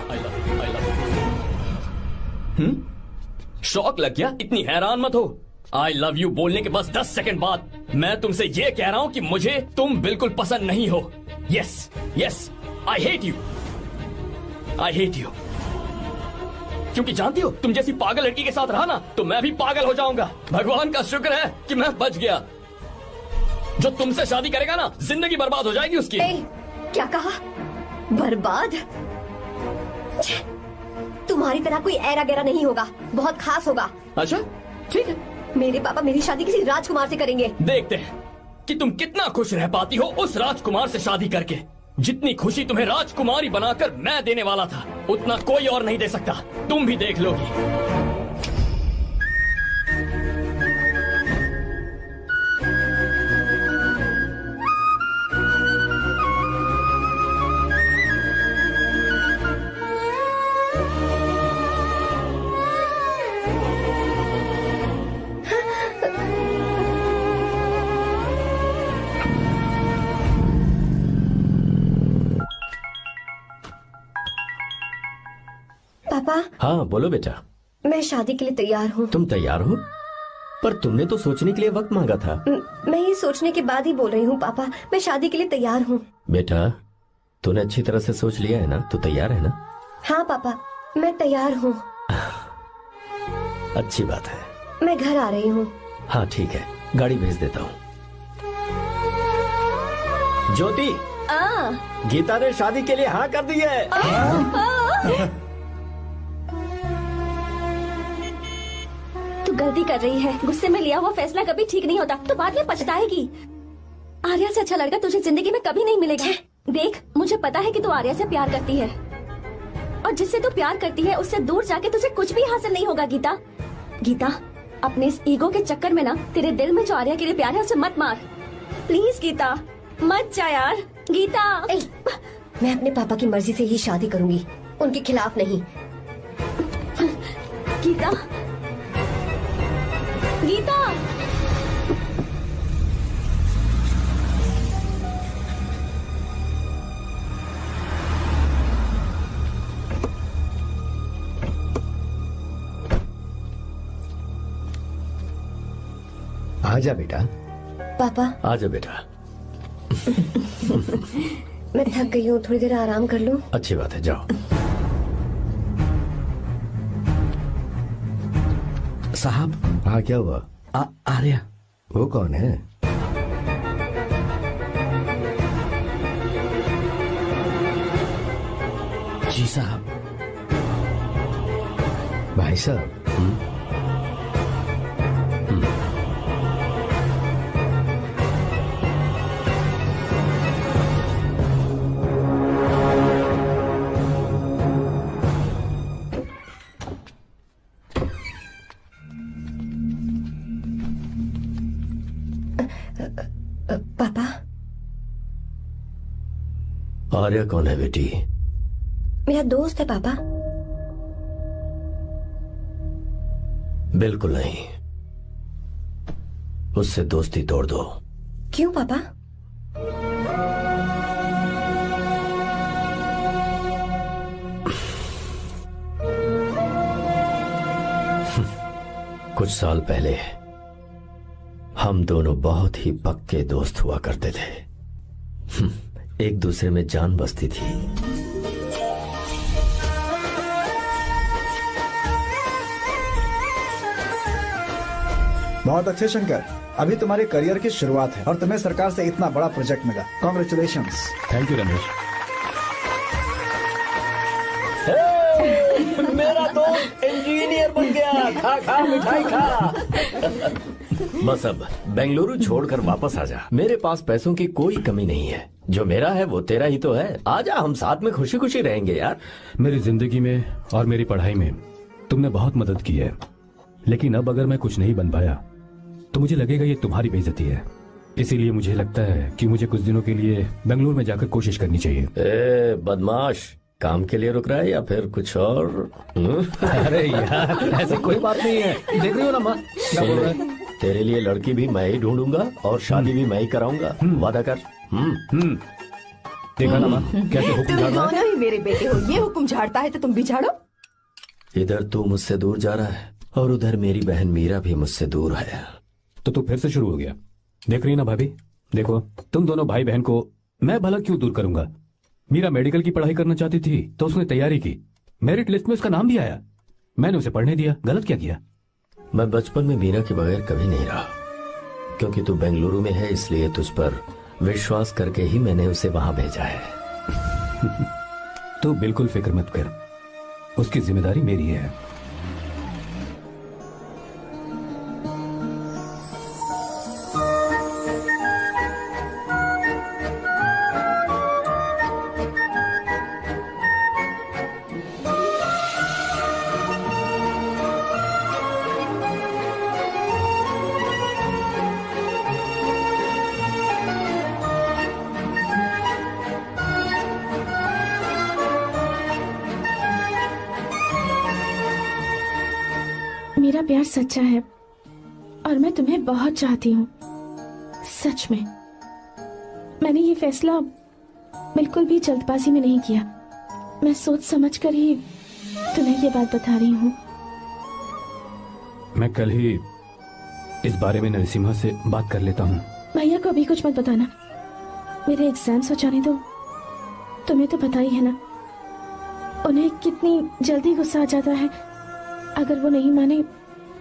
शौक लग गया? इतनी हैरान मत हो। आई लव यू बोलने के बस 10 सेकंड बाद मैं तुमसे ये कह रहा हूँ कि मुझे तुम बिल्कुल पसंद नहीं हो। Yes yes, I hate you. I hate you. क्योंकि जानती हो, तुम जैसी पागल लड़की के साथ रहा ना तो मैं भी पागल हो जाऊंगा। भगवान का शुक्र है कि मैं बच गया। जो तुमसे शादी करेगा ना, जिंदगी बर्बाद हो जाएगी उसकी। क्या कहा? बर्बाद? तुम्हारी तरह कोई ऐरा गैरा नहीं होगा, बहुत खास होगा। अच्छा ठीक है, मेरे पापा मेरी शादी किसी राजकुमार से करेंगे। देखते हैं कि तुम कितना खुश रह पाती हो उस राजकुमार से शादी करके। जितनी खुशी तुम्हें राजकुमारी बनाकर मैं देने वाला था, उतना कोई और नहीं दे सकता। तुम भी देख लोगी। पापा। हाँ बोलो बेटा। मैं शादी के लिए तैयार हूँ। तुम तैयार हो? पर तुमने तो सोचने के लिए वक्त मांगा था। मैं ये सोचने के बाद ही बोल रही हूँ पापा, मैं शादी के लिए तैयार हूँ। बेटा, तूने अच्छी तरह से सोच लिया है ना? तू तैयार है ना? हाँ पापा, मैं तैयार हूँ। अच्छी बात है। मैं घर आ रही हूँ। हाँ ठीक है, गाड़ी भेज देता हूँ। ज्योति, गीता ने शादी के लिए हाँ कर दी है। तू गलती कर रही है। गुस्से में लिया हुआ फैसला कभी ठीक नहीं होता, तो बाद में पछताएगी। आर्या से अच्छा लड़का तुझे जिंदगी में कभी नहीं मिलेगा। देख, मुझे पता है कि तू आर्या से प्यार करती है, और जिससे तू प्यार करती है उससे दूर जाके तुझे कुछ भी हासिल नहीं होगा। गीता, गीता, अपने इस ईगो के चक्कर में ना तेरे दिल में जो आर्या के लिए प्यार है उसे मत मार। प्लीज गीता, मत जा यार। गीता, मैं अपने पापा की मर्जी से ही शादी करूंगी, उनके खिलाफ नहीं। गीता, गीता। आजा बेटा। पापा। आजा बेटा। मैं थक गई हूँ, थोड़ी देर आराम कर लूँ। अच्छी बात है, जाओ। साहब। हाँ क्या हुआ? आर्या। वो कौन है? जी साहब। भाई साहब। पापा। आर्या कौन है बेटी? मेरा दोस्त है पापा। बिल्कुल नहीं, उससे दोस्ती तोड़ दो। क्यों पापा? कुछ साल पहले हम दोनों बहुत ही पक्के दोस्त हुआ करते थे। एक दूसरे में जान बसती थी। बहुत अच्छे शंकर, अभी तुम्हारे करियर की शुरुआत है और तुम्हें सरकार से इतना बड़ा प्रोजेक्ट मिला। कॉन्ग्रेचुलेशंस। Thank you Ramesh. मेरा दोस्त इंजीनियर बन गया। खा खा मिठाई खा। बस अब बेंगलुरु छोड़कर वापस आ जा। मेरे पास पैसों की कोई कमी नहीं है। जो मेरा है वो तेरा ही तो है। आजा, हम साथ में खुशी खुशी रहेंगे यार। मेरी जिंदगी में और मेरी पढ़ाई में तुमने बहुत मदद की है, लेकिन अब अगर मैं कुछ नहीं बन पाया तो मुझे लगेगा ये तुम्हारी बेइज्जती है। इसीलिए मुझे लगता है कि मुझे कुछ दिनों के लिए बेंगलुरु में जाकर कोशिश करनी चाहिए। ए बदमाश, काम के लिए रुक रहा है या फिर कुछ और? अरे यार, ऐसी कोई बात नहीं है। देख रही हो ना माँ, क्या बोल रहा है? तेरे लिए लड़की भी मैं ही ढूंढूंगा और शादी भी मैं ही कराऊंगा। वादा कर। देखा ना माँ, कैसे हुक्म तुम झाड़ रहा है? दोनों ही मेरे बेटे हो। ये हुक्म झाड़ता है तो तुम भी झाड़ो। इधर तू मुझसे दूर जा रहा है और उधर मेरी बहन मीरा भी मुझसे दूर है। तो फिर से शुरू हो गया। देख रही है ना भाभी, देखो तुम दोनों भाई बहन को मैं भला क्यों दूर करूंगा। मीरा मेडिकल की पढ़ाई करना चाहती थी तो उसने तैयारी की, मेरिट लिस्ट में उसका नाम भी आया, मैंने उसे पढ़ने दिया। गलत क्या किया? मैं बचपन में मीरा के बगैर कभी नहीं रहा, क्योंकि तू बेंगलुरु में है इसलिए तुझ पर विश्वास करके ही मैंने उसे वहां भेजा है। तू बिल्कुल फिक्र मत कर, उसकी जिम्मेदारी मेरी है। मेरा प्यार सच्चा है और मैं तुम्हें बहुत चाहती हूँ, सच में। मैंने ये फैसला बिल्कुल भी जल्दबाजी में नहीं किया। मैं सोच समझ कर ही तुम्हें ये बात बता रही हूँ। मैं कल ही इस बारे में नरसिम्हा से बात कर लेता हूँ। भैया को अभी कुछ मत बताना, मेरे एग्जाम्स हो जाने दो। तुम्हें तो पता ही है ना उन्हें कितनी जल्दी गुस्सा आ जाता है। अगर वो नहीं माने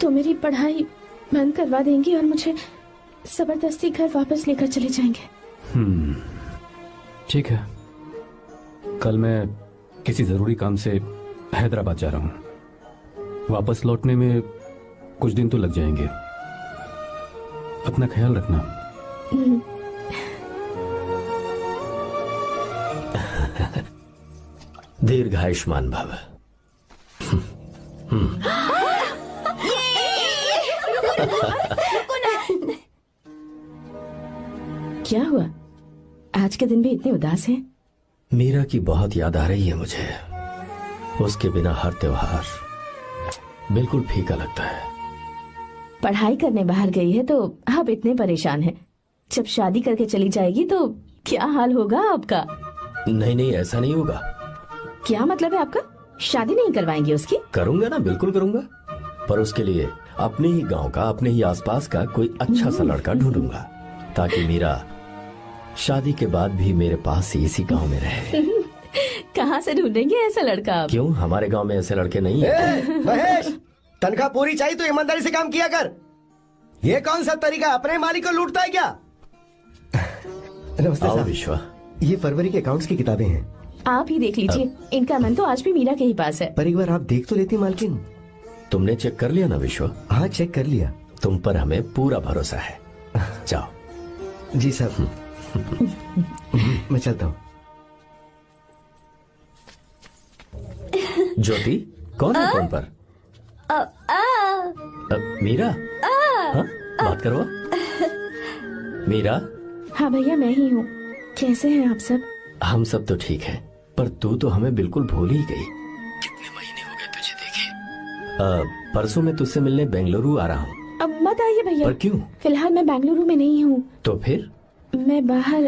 तो मेरी पढ़ाई बंद करवा देंगी और मुझे जबरदस्ती घर वापस लेकर चले जाएंगे। ठीक है, कल मैं किसी जरूरी काम से हैदराबाद जा रहा हूँ। वापस लौटने में कुछ दिन तो लग जाएंगे। अपना ख्याल रखना। दीर्घायुष्मान भव। क्या हुआ, आज के दिन भी इतने उदास हैं? मीरा की बहुत याद आ रही है मुझे। उसके बिना हर त्योहार बिल्कुल फीका लगता है। पढ़ाई करने बाहर गई है तो अब इतने परेशान है, जब शादी करके चली जाएगी तो क्या हाल होगा आपका? नहीं नहीं, ऐसा नहीं होगा। क्या मतलब है आपका? शादी नहीं करवाएंगे उसकी? करूंगा ना, बिल्कुल करूंगा, पर उसके लिए अपने ही गांव का, अपने ही आसपास का कोई अच्छा सा लड़का ढूंढूंगा ताकि मीरा शादी के बाद भी मेरे पास ही इसी गांव में रहे। कहाँ से ढूंढेंगे ऐसा लड़का आप? क्यों, हमारे गांव में ऐसे लड़के नहीं हैं? महेश, तनख्वाह पूरी चाहिए तो ईमानदारी से काम किया कर। ये कौन सा तरीका, अपने मालिक को लूटता है क्या? नमस्ते आओ साहब। विश्वा। ये फरवरी के अकाउंट्स की किताबें हैं। आप ही देख लीजिए, इनका मन तो आज भी मीरा के ही पास है। पर एक बार आप देख तो लेती मालकिन। तुमने चेक कर लिया ना विश्वा? हाँ, चेक कर लिया। तुम पर हमें पूरा भरोसा है। जाओ। जी साहब। मैं चलता हूँ। ज्योति, कौन है फोन पर? मीरा? हाँ, बात करो। मीरा? हाँ भैया, मैं ही हूँ। कैसे हैं आप सब? हम सब तो ठीक हैं, पर तू तो हमें बिल्कुल भूल ही गई। कितने महीने हो गए तुझे देखे। परसों मैं तुझसे मिलने बेंगलुरु आ रहा हूँ। अब मत आइए भैया। पर क्यों? फिलहाल मैं बेंगलुरु में नहीं हूँ। तो फिर? मैं बाहर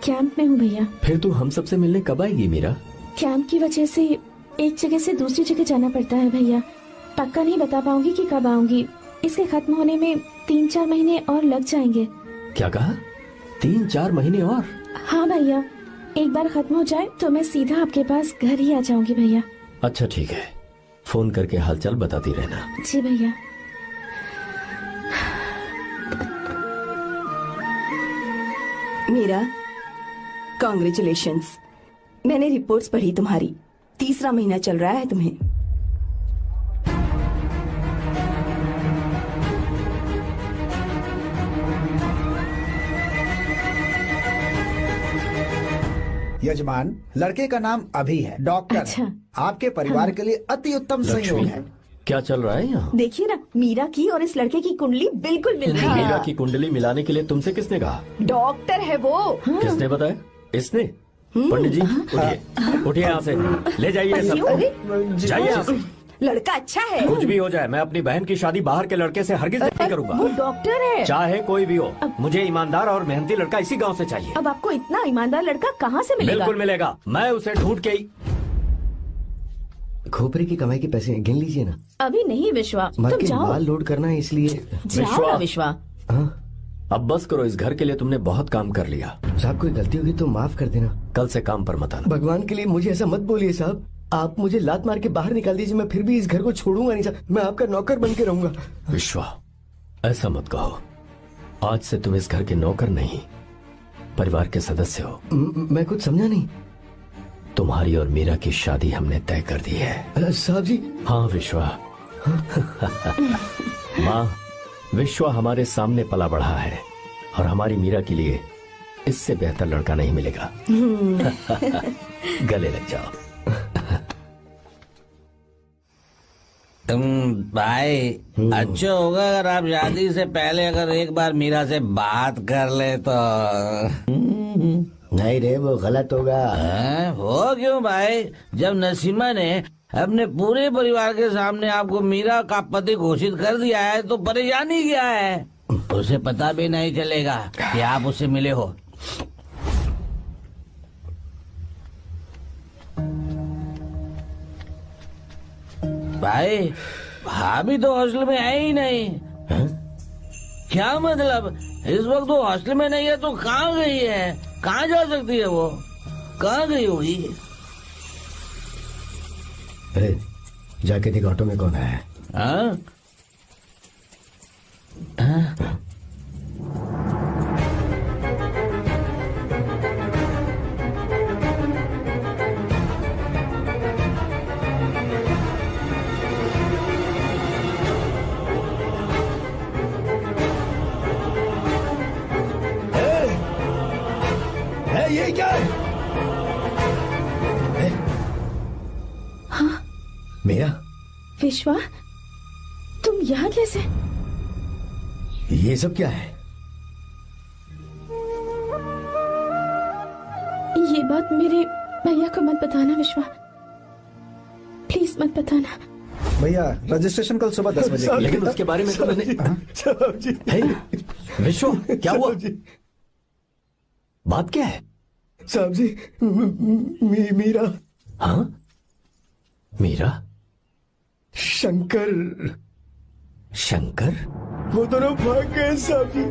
कैंप में हूँ भैया। फिर तू हम सबसे मिलने कब आएगी मीरा? कैंप की वजह से एक जगह से दूसरी जगह जाना पड़ता है भैया। पक्का नहीं बता पाऊंगी कि कब आऊंगी, इसके खत्म होने में 3-4 महीने और लग जाएंगे। क्या कहा? 3-4 महीने और? हाँ भैया, एक बार खत्म हो जाए तो मैं सीधा आपके पास घर ही आ जाऊंगी भैया। अच्छा ठीक है, फोन करके हालचाल बताती रहना। जी भैया। मीरा, कॉन्ग्रेचुलेशंस। मैंने रिपोर्ट्स पढ़ी तुम्हारी, 3रा महीना चल रहा है तुम्हें। यजमान, लड़के का नाम अभी है, डॉक्टर। अच्छा। आपके परिवार के लिए अति उत्तम संयोग है। क्या चल रहा है यहाँ? देखिए ना, मीरा की और इस लड़के की कुंडली बिल्कुल मिल रही है। मीरा की कुंडली मिलाने के लिए तुमसे किसने कहा? डॉक्टर है वो। किसने बताया? इसने? पंडित जी उठिए, उठिए यहाँ से, ले जाइए सब, जाइए यहाँ से। लड़का अच्छा है। कुछ भी हो जाए, मैं अपनी बहन की शादी बाहर के लड़के से हरगिज नहीं करूंगा। वो डॉक्टर है। चाहे कोई भी हो, मुझे ईमानदार और मेहनती लड़का इसी गांव से चाहिए। अब आपको इतना ईमानदार लड़का कहाँ से मिलेगा? बिल्कुल मिलेगा, मैं उसे ढूंढ के ही। खोपरे की कमाई के पैसे गिन लीजिए ना। अभी नहीं विश्वा, मर तुम के जाओ। माल लोड करना है इसलिए। जाओ ना विश्वा। अब बस करो, इस घर के लिए तुमने बहुत काम कर लिया। साहब कोई गलती होगी तो माफ कर देना। कल से काम पर मत आना। भगवान के लिए मुझे ऐसा मत बोलिए साहब, आप मुझे लात मार के बाहर निकाल दीजिए, मैं फिर भी इस घर को छोड़ूंगा नहीं साहब, मैं आपका नौकर बन के रहूंगा। विश्वा, ऐसा मत कहो, आज से तुम इस घर के नौकर नहीं, परिवार के सदस्य हो। मैं कुछ समझा नहीं। तुम्हारी और मीरा की शादी हमने तय कर दी है। साहब जी। हाँ विश्वा। माँ, विश्वा हमारे सामने पला बढ़ा है और हमारी मीरा के लिए इससे बेहतर लड़का नहीं मिलेगा। गले लग जाओ। तुम भाई, अच्छा होगा अगर आप शादी से पहले अगर एक बार मीरा से बात कर ले तो। नहीं रे, वो गलत होगा। हो क्यों भाई? जब नसीमा ने अपने पूरे परिवार के सामने आपको मीरा का पति घोषित कर दिया है तो परेशानी क्या है? उसे पता भी नहीं चलेगा कि आप उससे मिले हो। भाई, भाभी तो हॉस्टल में है ही नहीं। क्या मतलब? इस वक्त वो हॉस्टल में नहीं है तो कहाँ गई है? कहाँ जा सकती है वो? कहाँ गई होगी? अरे जाके देख ऑटो में कौन है। हाँ? ये क्या है? हाँ मेरा विश्वा, तुम यहाँ कैसे? ये सब क्या है? ये बात मेरे भैया को मत बताना विश्वा, प्लीज मत बताना। भैया, रजिस्ट्रेशन कल सुबह 10 बजे। लेकिन उसके बारे में तो मैंने। विश्व, क्या हुआ? बात क्या है? साहब जी, मीरा। हाँ? मीरा? शंकर। शंकर? वो दोनों भाग गए साहब जी।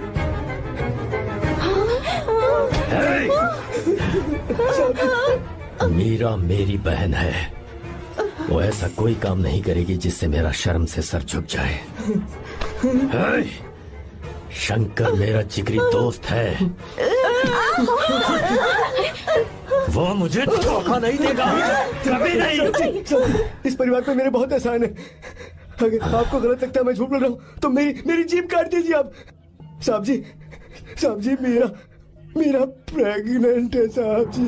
मीरा मेरी बहन है, वो ऐसा कोई काम नहीं करेगी जिससे मेरा शर्म से सर झुक जाए। शंकर मेरा जिगरी दोस्त है, वो मुझे धोखा नहीं देगा, कभी नहीं। इस परिवार पे मेरे बहुत एहसान है, अगर आपको गलत लगता है मैं झूठ बोल रहा हूँ तो मेरी जीभ काट दीजिए आप। साहब जी मेरा प्रेग्नेंट है साहब जी।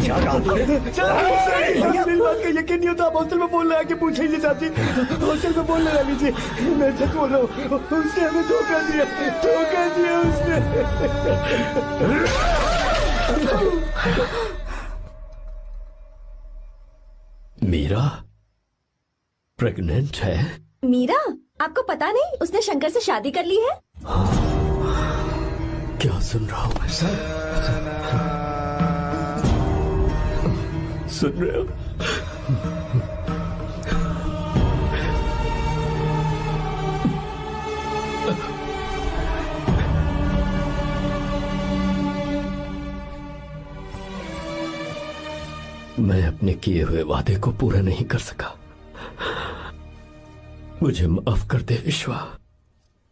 क्या कहा तूने? मेरी बात का यकीन नहीं होता, आप हॉस्टल में फोन लगा के पूछ लीजिए साहब जी, हॉस्टल में फोन लगा लीजिए, मैं सच बोल रहा हूँ, उसने हमें धोखा दिया उसने। मीरा प्रेग्नेंट है? मीरा, आपको पता नहीं उसने शंकर से शादी कर ली है? क्या सुन रहा हूँ मैं? सुन रहे हो? मैं अपने किए हुए वादे को पूरा नहीं कर सका। मुझे माफ कर दे विश्वा।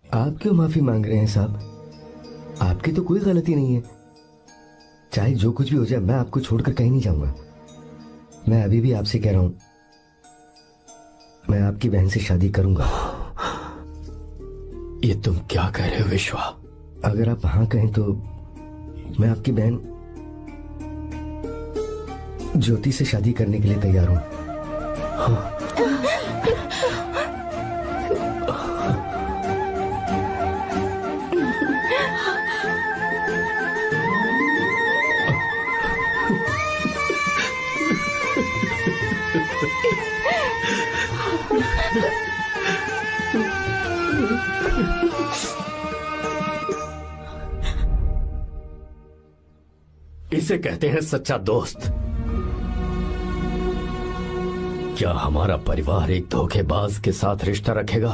आप क्यों माफी मांग रहे हैं साहब? आपकी तो कोई गलती नहीं है। चाहे जो कुछ भी हो जाए, मैं आपको छोड़कर कहीं नहीं जाऊंगा। मैं अभी भी आपसे कह रहा हूं, मैं आपकी बहन से शादी करूंगा। ये तुम क्या कह रहे हो विश्वा? अगर आप हाँ कहें तो मैं आपकी बहन ज्योति से शादी करने के लिए तैयार हूं। हाँ। इसे कहते हैं सच्चा दोस्त। क्या हमारा परिवार एक धोखेबाज के साथ रिश्ता रखेगा?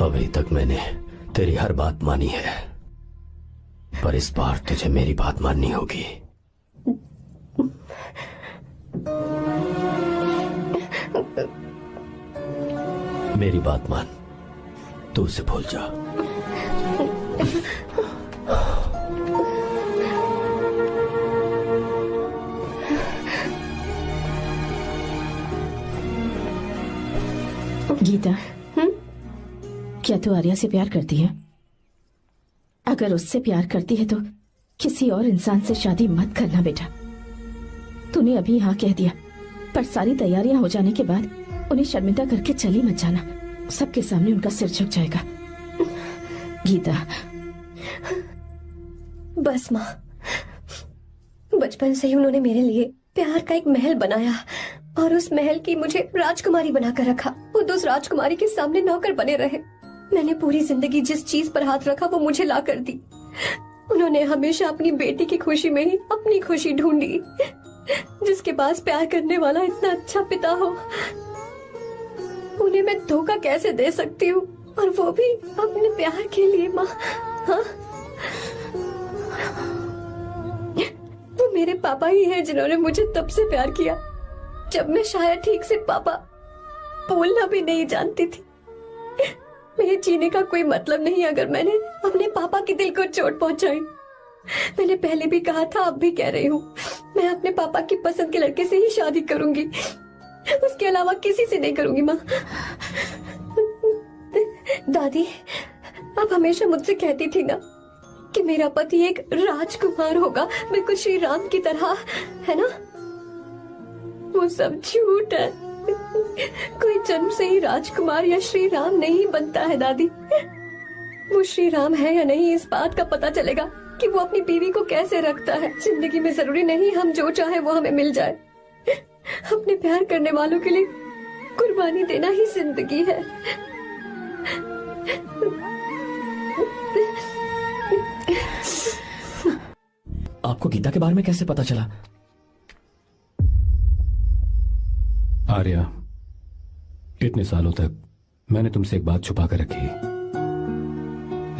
अभी तक मैंने तेरी हर बात मानी है, पर इस बार तुझे मेरी बात माननी होगी। मेरी बात मान, तू उसे भूल जा। गीता, क्या तू आर्या से प्यार करती है? अगर उससे प्यार करती है तो किसी और इंसान से शादी मत करना बेटा। तूने अभी हाँ कह दिया, पर सारी तैयारियां हो जाने के बाद उन्हें शर्मिंदा करके चली मत जाना। सबके सामने उनका सिर झुक जाएगा। गीता। बस माँ, बचपन से ही उन्होंने मेरे लिए प्यार का एक महल बनाया और उस महल की मुझे राजकुमारी बनाकर रखा। वो उस राजकुमारी के सामने नौकर बने रहे। मैंने पूरी जिंदगी जिस चीज पर हाथ रखा वो मुझे ला कर दी। उन्होंने हमेशा अपनी बेटी की खुशी में ही अपनी खुशी ढूंढी। जिसके पास प्यार करने वाला इतना अच्छा पिता हो, उन्हें मैं धोखा कैसे दे सकती हूँ, और वो भी अपने प्यार के लिए। माँ, हाँ, वो मेरे पापा ही हैं जिन्होंने मुझे तब से प्यार किया जब मैं शायद ठीक से पापा बोलना भी नहीं जानती थी। मेरे जीने का कोई मतलब नहीं अगर मैंने अपने पापा के दिल को चोट पहुंचाई। मैंने पहले भी कहा था, अब भी कह रही हूँ, मैं अपने पापा की पसंद के लड़के से ही शादी करूंगी, उसके अलावा किसी से नहीं करूंगी। माँ, दादी, आप हमेशा मुझसे कहती थी ना कि मेरा पति एक राजकुमार होगा, बिल्कुल श्री राम की तरह, है ना? वो सब झूठ है। कोई जन्म से ही राजकुमार या श्री राम नहीं बनता है दादी। वो श्री राम है या नहीं, इस बात का पता चलेगा कि वो अपनी बीवी को कैसे रखता है। जिंदगी में जरूरी नहीं हम जो चाहे वो हमें मिल जाए। अपने प्यार करने वालों के लिए कुर्बानी देना ही जिंदगी है। आपको गीता के बारे में कैसे पता चला? आर्या, इतने सालों तक मैंने तुमसे एक बात छुपा कर रखी,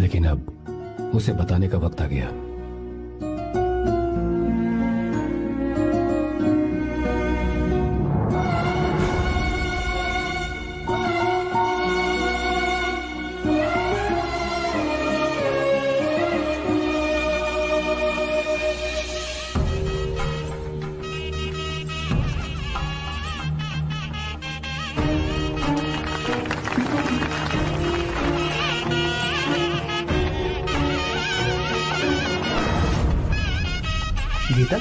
लेकिन अब उसे बताने का वक्त आ गया। गीता?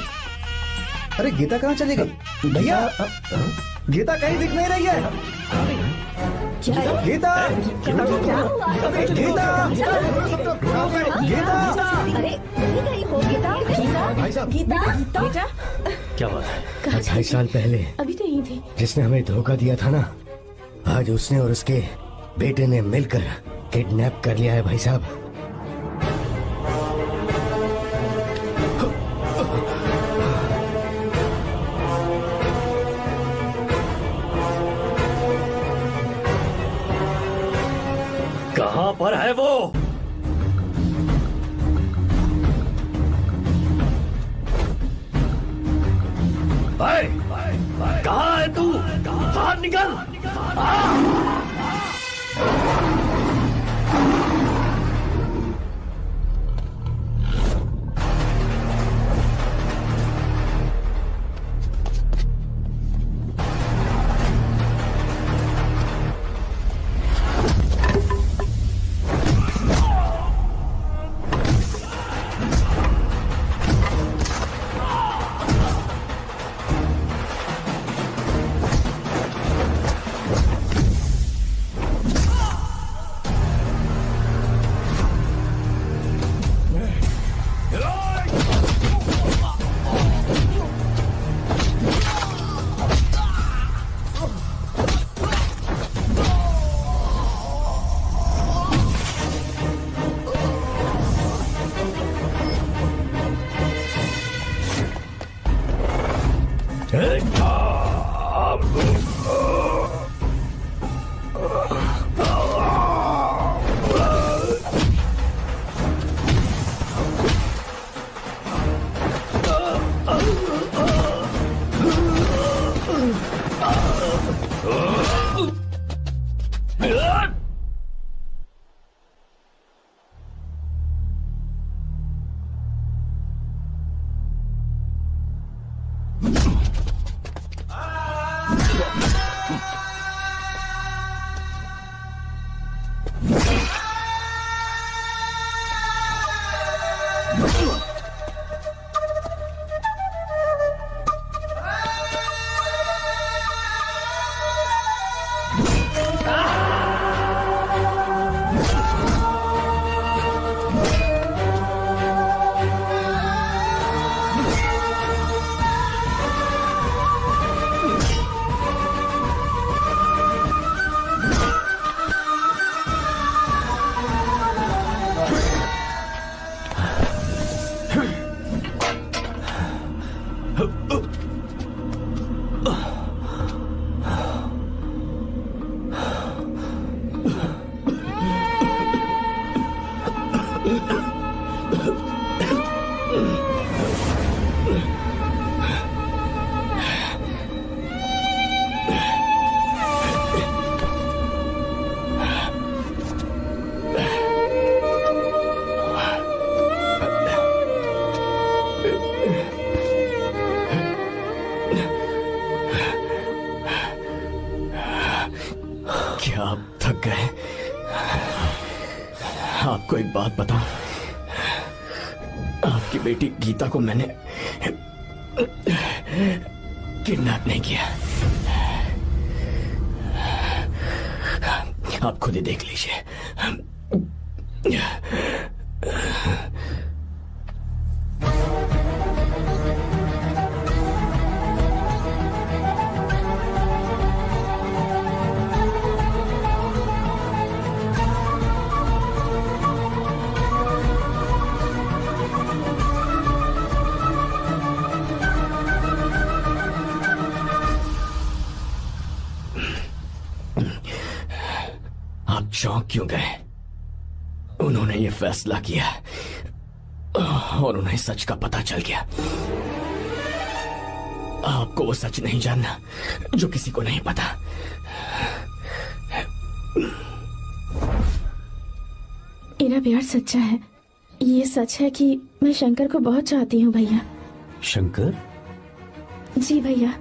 अरे गीता कहाँ चली गई? भैया, गीता कहीं दिख नहीं रही है। गीता, गीता, भाई साहब, बेटा, क्या बात है? 2.5 साल पहले अभी तो यही थी। जिसने हमें धोखा दिया था ना, आज उसने और उसके बेटे ने मिलकर किडनैप कर लिया है भाई साहब। निकल। क्या आप थक गए? आपको एक बात बताऊं, आपकी बेटी गीता को मैंने किडनैप नहीं किया। आप खुद ही देख लीजिए। आप चौंक क्यों गए? उन्होंने ये फैसला किया और उन्हें सच का पता चल गया। आपको वो सच नहीं जानना जो किसी को नहीं पता। मेरा प्यार सच्चा है। ये सच है कि मैं शंकर को बहुत चाहती हूँ भैया। शंकर? जी भैया,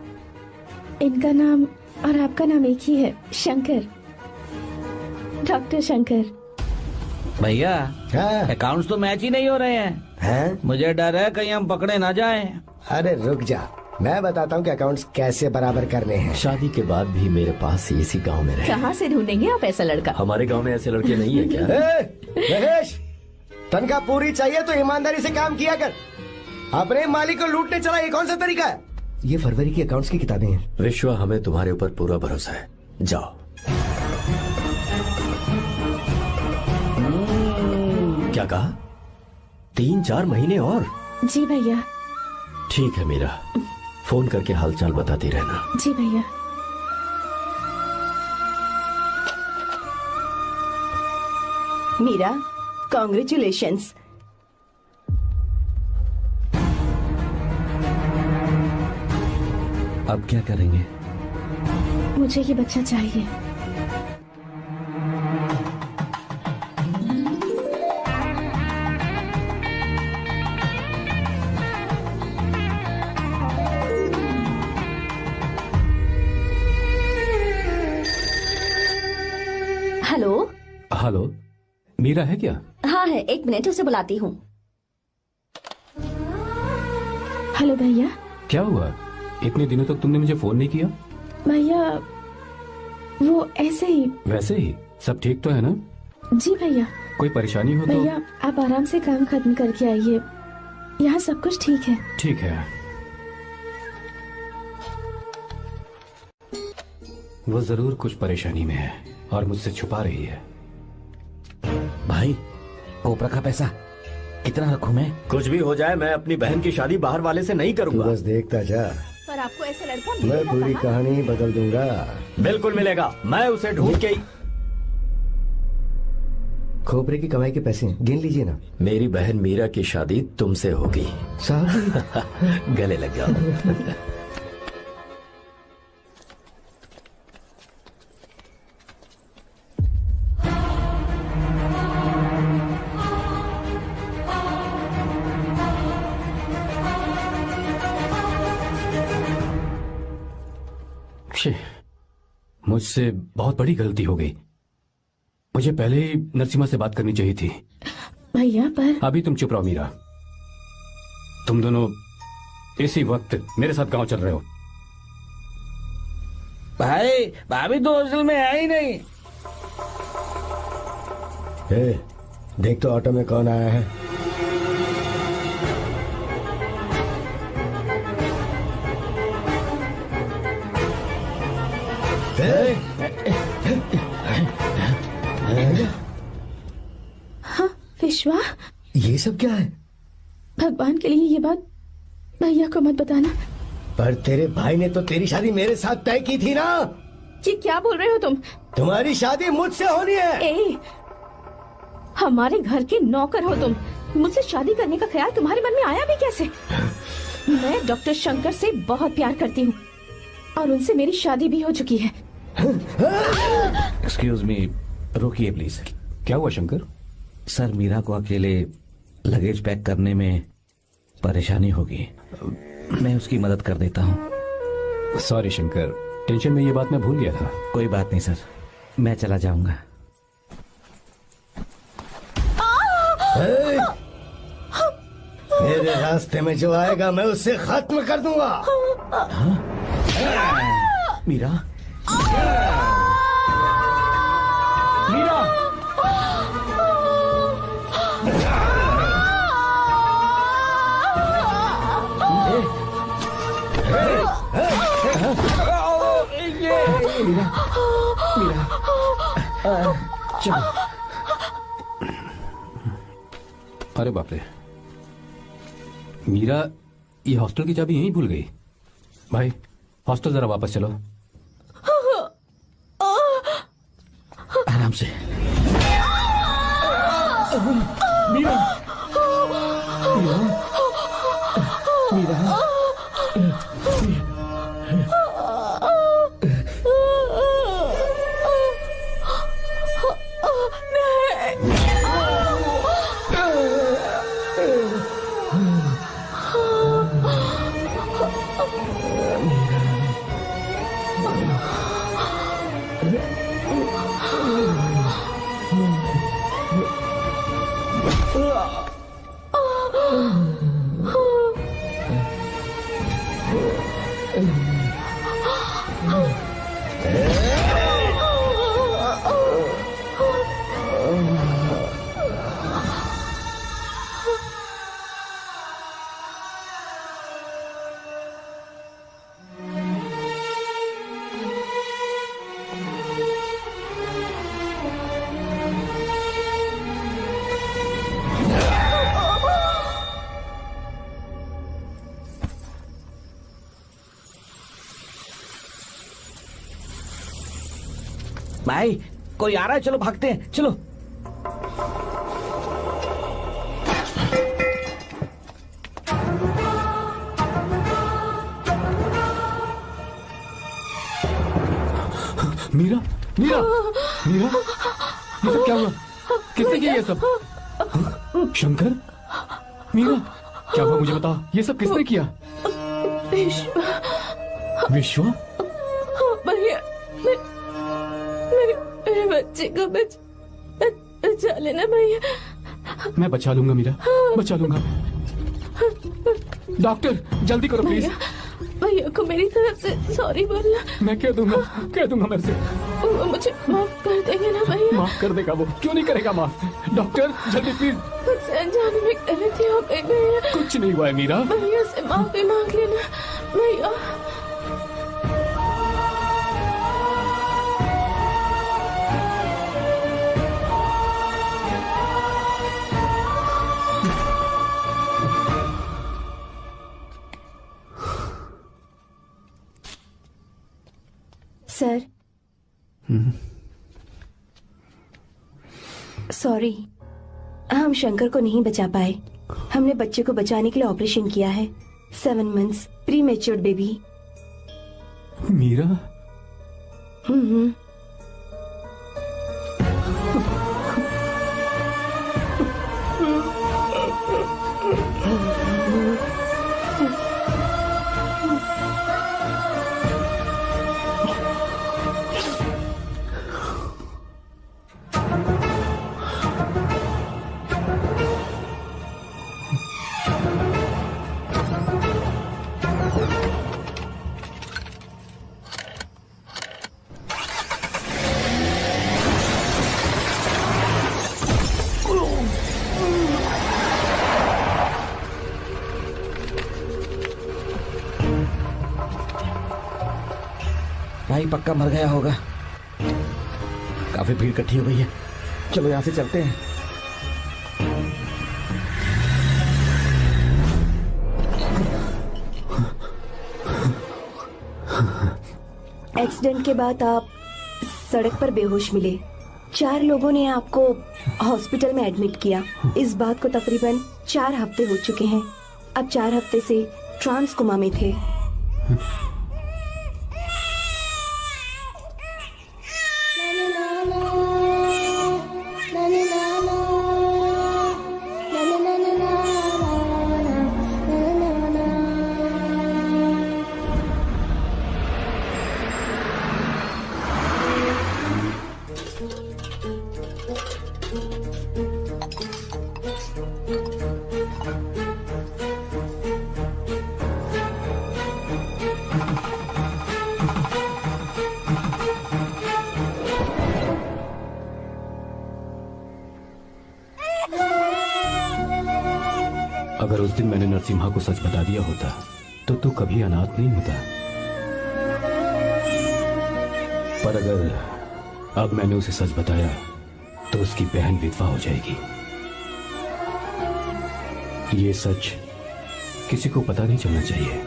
इनका नाम और आपका नाम एक ही है, शंकर, डॉक्टर शंकर। भैया अकाउंट्स तो मैच ही नहीं हो रहे हैं। मुझे डर है कहीं हम पकड़े ना जाएं। अरे रुक जा, मैं बताता हूँ कि अकाउंट्स कैसे बराबर करने हैं। शादी के बाद भी मेरे पास इसी गांव में रहे। कहाँ से ढूंढेंगे आप ऐसा लड़का? हमारे गांव में ऐसे लड़के नहीं है क्या? महेश, तनख्वाह पूरी चाहिए तो ईमानदारी से काम किया कर। अपने मालिक को लूटने चला, ये कौन सा तरीका है? ये फरवरी की अकाउंट्स की किताबें हैं। विश्वा, हमें तुम्हारे ऊपर पूरा भरोसा है। जाओ। क्या कहा? 3-4 महीने और? जी भैया। ठीक है मीरा, फोन करके हालचाल बताती रहना। जी भैया। मीरा, कॉन्ग्रेचुलेशंस। अब क्या करेंगे? मुझे ये बच्चा चाहिए। हेलो। हेलो, मीरा है क्या? हाँ है, 1 मिनट उसे बुलाती हूँ। हेलो भैया। क्या हुआ? इतने दिनों तक तुमने मुझे फोन नहीं किया? भैया वो ऐसे ही। वैसे ही? सब ठीक तो है ना? जी भैया। कोई परेशानी हो तो? भैया आप आराम से काम खत्म करके आइए, यहाँ सब कुछ ठीक है। ठीक है। वो जरूर कुछ परेशानी में है और मुझसे छुपा रही है। भाई कोपरा का पैसा कितना रखूं मैं? कुछ भी हो जाए, मैं अपनी बहन की शादी बाहर वाले से नहीं करूंगा। बस देखता जा, पर आपको ऐसा लड़का मैं मिलेगा पूरी कहाँ? कहानी ही बदल दूंगा। बिल्कुल मिलेगा, मैं उसे ढूंढ के ही। खोपरे की कमाई के पैसे गिन लीजिए ना। मेरी बहन मीरा की शादी तुमसे होगी। साहब गले लग जाओ। मुझसे बहुत बड़ी गलती हो गई। मुझे पहले ही नरसिम्हा से बात करनी चाहिए थी। भैया पर अभी तुम चुप रहो मीरा। तुम दोनों इसी वक्त मेरे साथ गांव चल रहे हो। भाई भाभी तो हॉस्टल में है ही नहीं। देख तो ऑटो में कौन आया है। हाँ विश्वा, ये सब क्या है? भगवान के लिए ये बात भैया को मत बताना। पर तेरे भाई ने तो तेरी शादी मेरे साथ तय की थी ना। ये क्या बोल रहे हो तुम? तुम्हारी शादी मुझसे होनी है। हमारे घर के नौकर हो तुम, मुझसे शादी करने का ख्याल तुम्हारे मन में आया भी कैसे? मैं डॉक्टर शंकर से बहुत प्यार करती हूँ और उनसे मेरी शादी भी हो चुकी है। एक्सक्यूज मी, रोकिए प्लीज। क्या हुआ शंकर? सर मीरा को अकेले लगेज पैक करने में परेशानी होगी, मैं उसकी मदद कर देता हूँ। सॉरी शंकर, टेंशन में ये बात मैं भूल गया था। कोई बात नहीं सर, मैं चला जाऊंगा। मेरे रास्ते में जो आएगा मैं उससे खत्म कर दूंगा। मीरा, मीरा, मीरा, चलो। अरे बाप रे, मीरा ये हॉस्टल की चाबी यहीं भूल गई। भाई हॉस्टल जरा वापस चलो। आराम से। मीरा, मीरा, मीरा। भाई कोई आ रहा है, चलो भागते हैं, चलो। मीरा मीरा मीरा, ये सब क्या हुआ? किसने किया ये सब? हाँ? शंकर? मीरा क्या हुआ मुझे बता, ये सब किसने किया? विश्वा? भैया मेरे बच्चे को बचा लेना भैया। मैं बचा लूंगा मीरा, बचा लूंगा। डॉक्टर जल्दी करो प्लीज। भैया को मेरी तरफ से सॉरी बोलना। मैं कह दूंगा मैं उसे। वो मुझे माफ कर देंगे ना भैया? माफ कर देगा वो, क्यों नहीं करेगा माफ? डॉक्टर जल्दी प्लीज। मुझसे अनजाने में गलती हो गई भैया। कुछ नहीं हुआ है मीरा। भैया से माफी मांग लेना भैया। सर सॉरी, हम शंकर को नहीं बचा पाए। हमने बच्चे को बचाने के लिए ऑपरेशन किया है। 7 months pre matured baby. Meera? भाई पक्का मर गया होगा। काफी भीड़ इकट्ठी हो गई है, चलो यहाँ से चलते हैं। एक्सीडेंट के बाद आप सड़क पर बेहोश मिले। 4 लोगों ने आपको हॉस्पिटल में एडमिट किया। इस बात को तकरीबन 4 हफ्ते हो चुके हैं। अब 4 हफ्ते से ट्रांस कोमा में थे। अगर उस दिन मैंने नरसिम्हा को सच बता दिया होता तो तू कभी अनाथ नहीं होता। पर अगर अब मैंने उसे सच बताया तो उसकी बहन विधवा हो जाएगी। ये सच किसी को पता नहीं चलना चाहिए।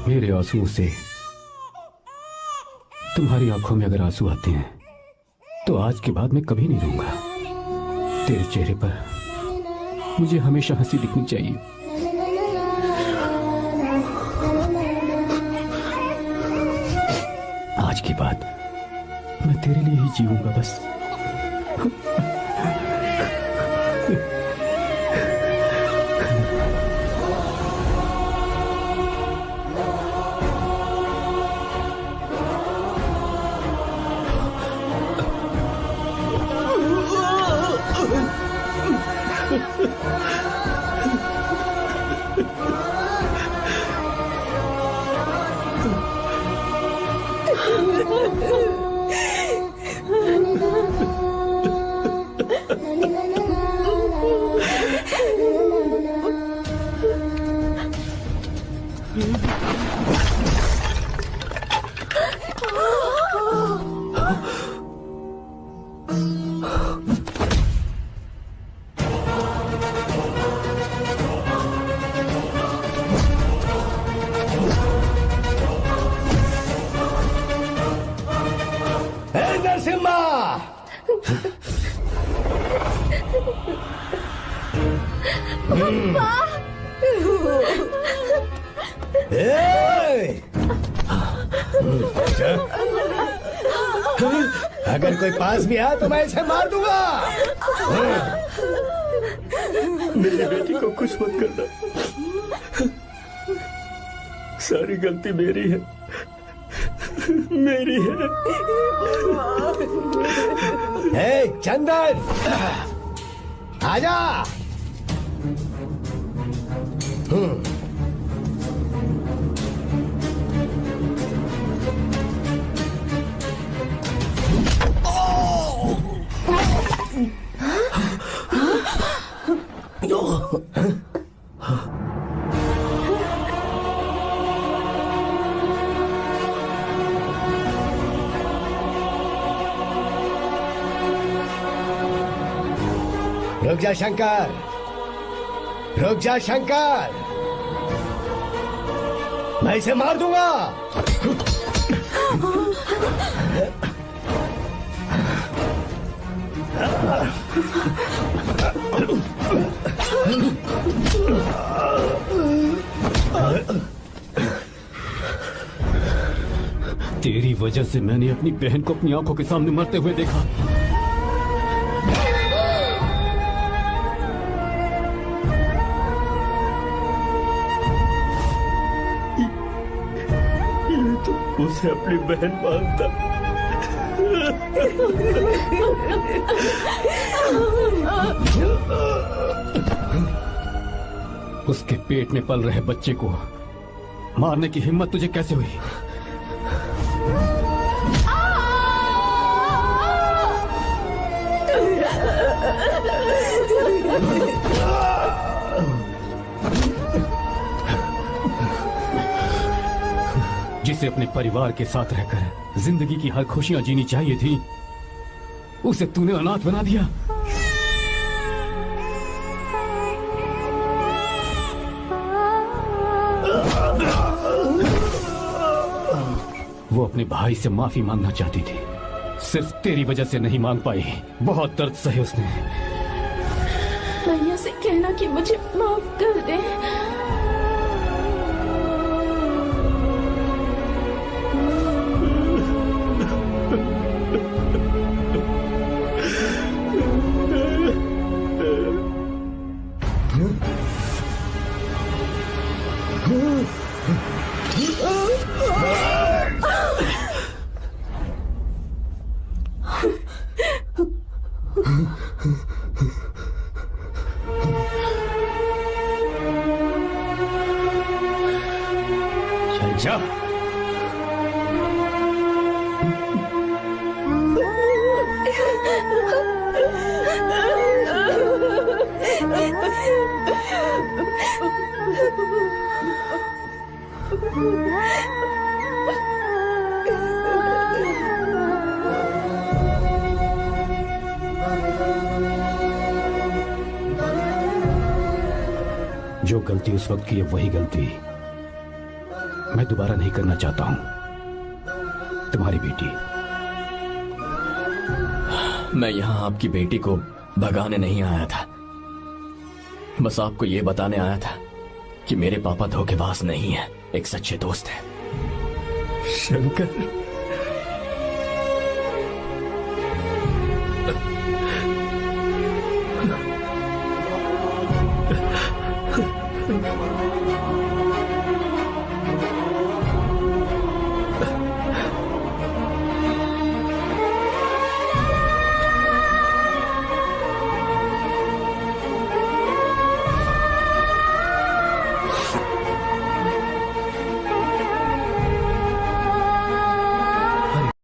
मेरे आंसुओं से तुम्हारी आंखों में अगर आंसू आते हैं तो आज के बाद मैं कभी नहीं रोऊंगा। तेरे चेहरे पर मुझे हमेशा हंसी दिखनी चाहिए। आज के बाद मैं तेरे लिए ही जीऊंगा बस। अगर कोई पास भी आया तो मैं इसे मार दूंगा। मेरी बेटी को कुछ मत करना, सारी गलती मेरी है, मेरी है। चंदन आजा। रुक जा शंकर, रुक जा शंकर, मैं इसे मार दूंगा। तेरी वजह से मैंने अपनी बहन को अपनी आंखों के सामने मरते हुए देखा। उसे अपनी बहन मानता। उसके पेट में पल रहे बच्चे को मारने की हिम्मत तुझे कैसे हुई? जिसे अपने परिवार के साथ रहकर जिंदगी की हर खुशियां जीनी चाहिए थी, उसे तूने अनाथ बना दिया। वो अपने भाई से माफी मांगना चाहती थी, सिर्फ तेरी वजह से नहीं मांग पाई। बहुत दर्द सहे उसने। भैया से कहना कि मुझे माफ कर दे। जा। जो गलती उस वक्त की है वही गलती मैं दोबारा नहीं करना चाहता हूं। तुम्हारी बेटी। मैं यहाँ आपकी बेटी को भगाने नहीं आया था, बस आपको ये बताने आया था कि मेरे पापा धोखेबाज नहीं है, एक सच्चे दोस्त है। शंकर,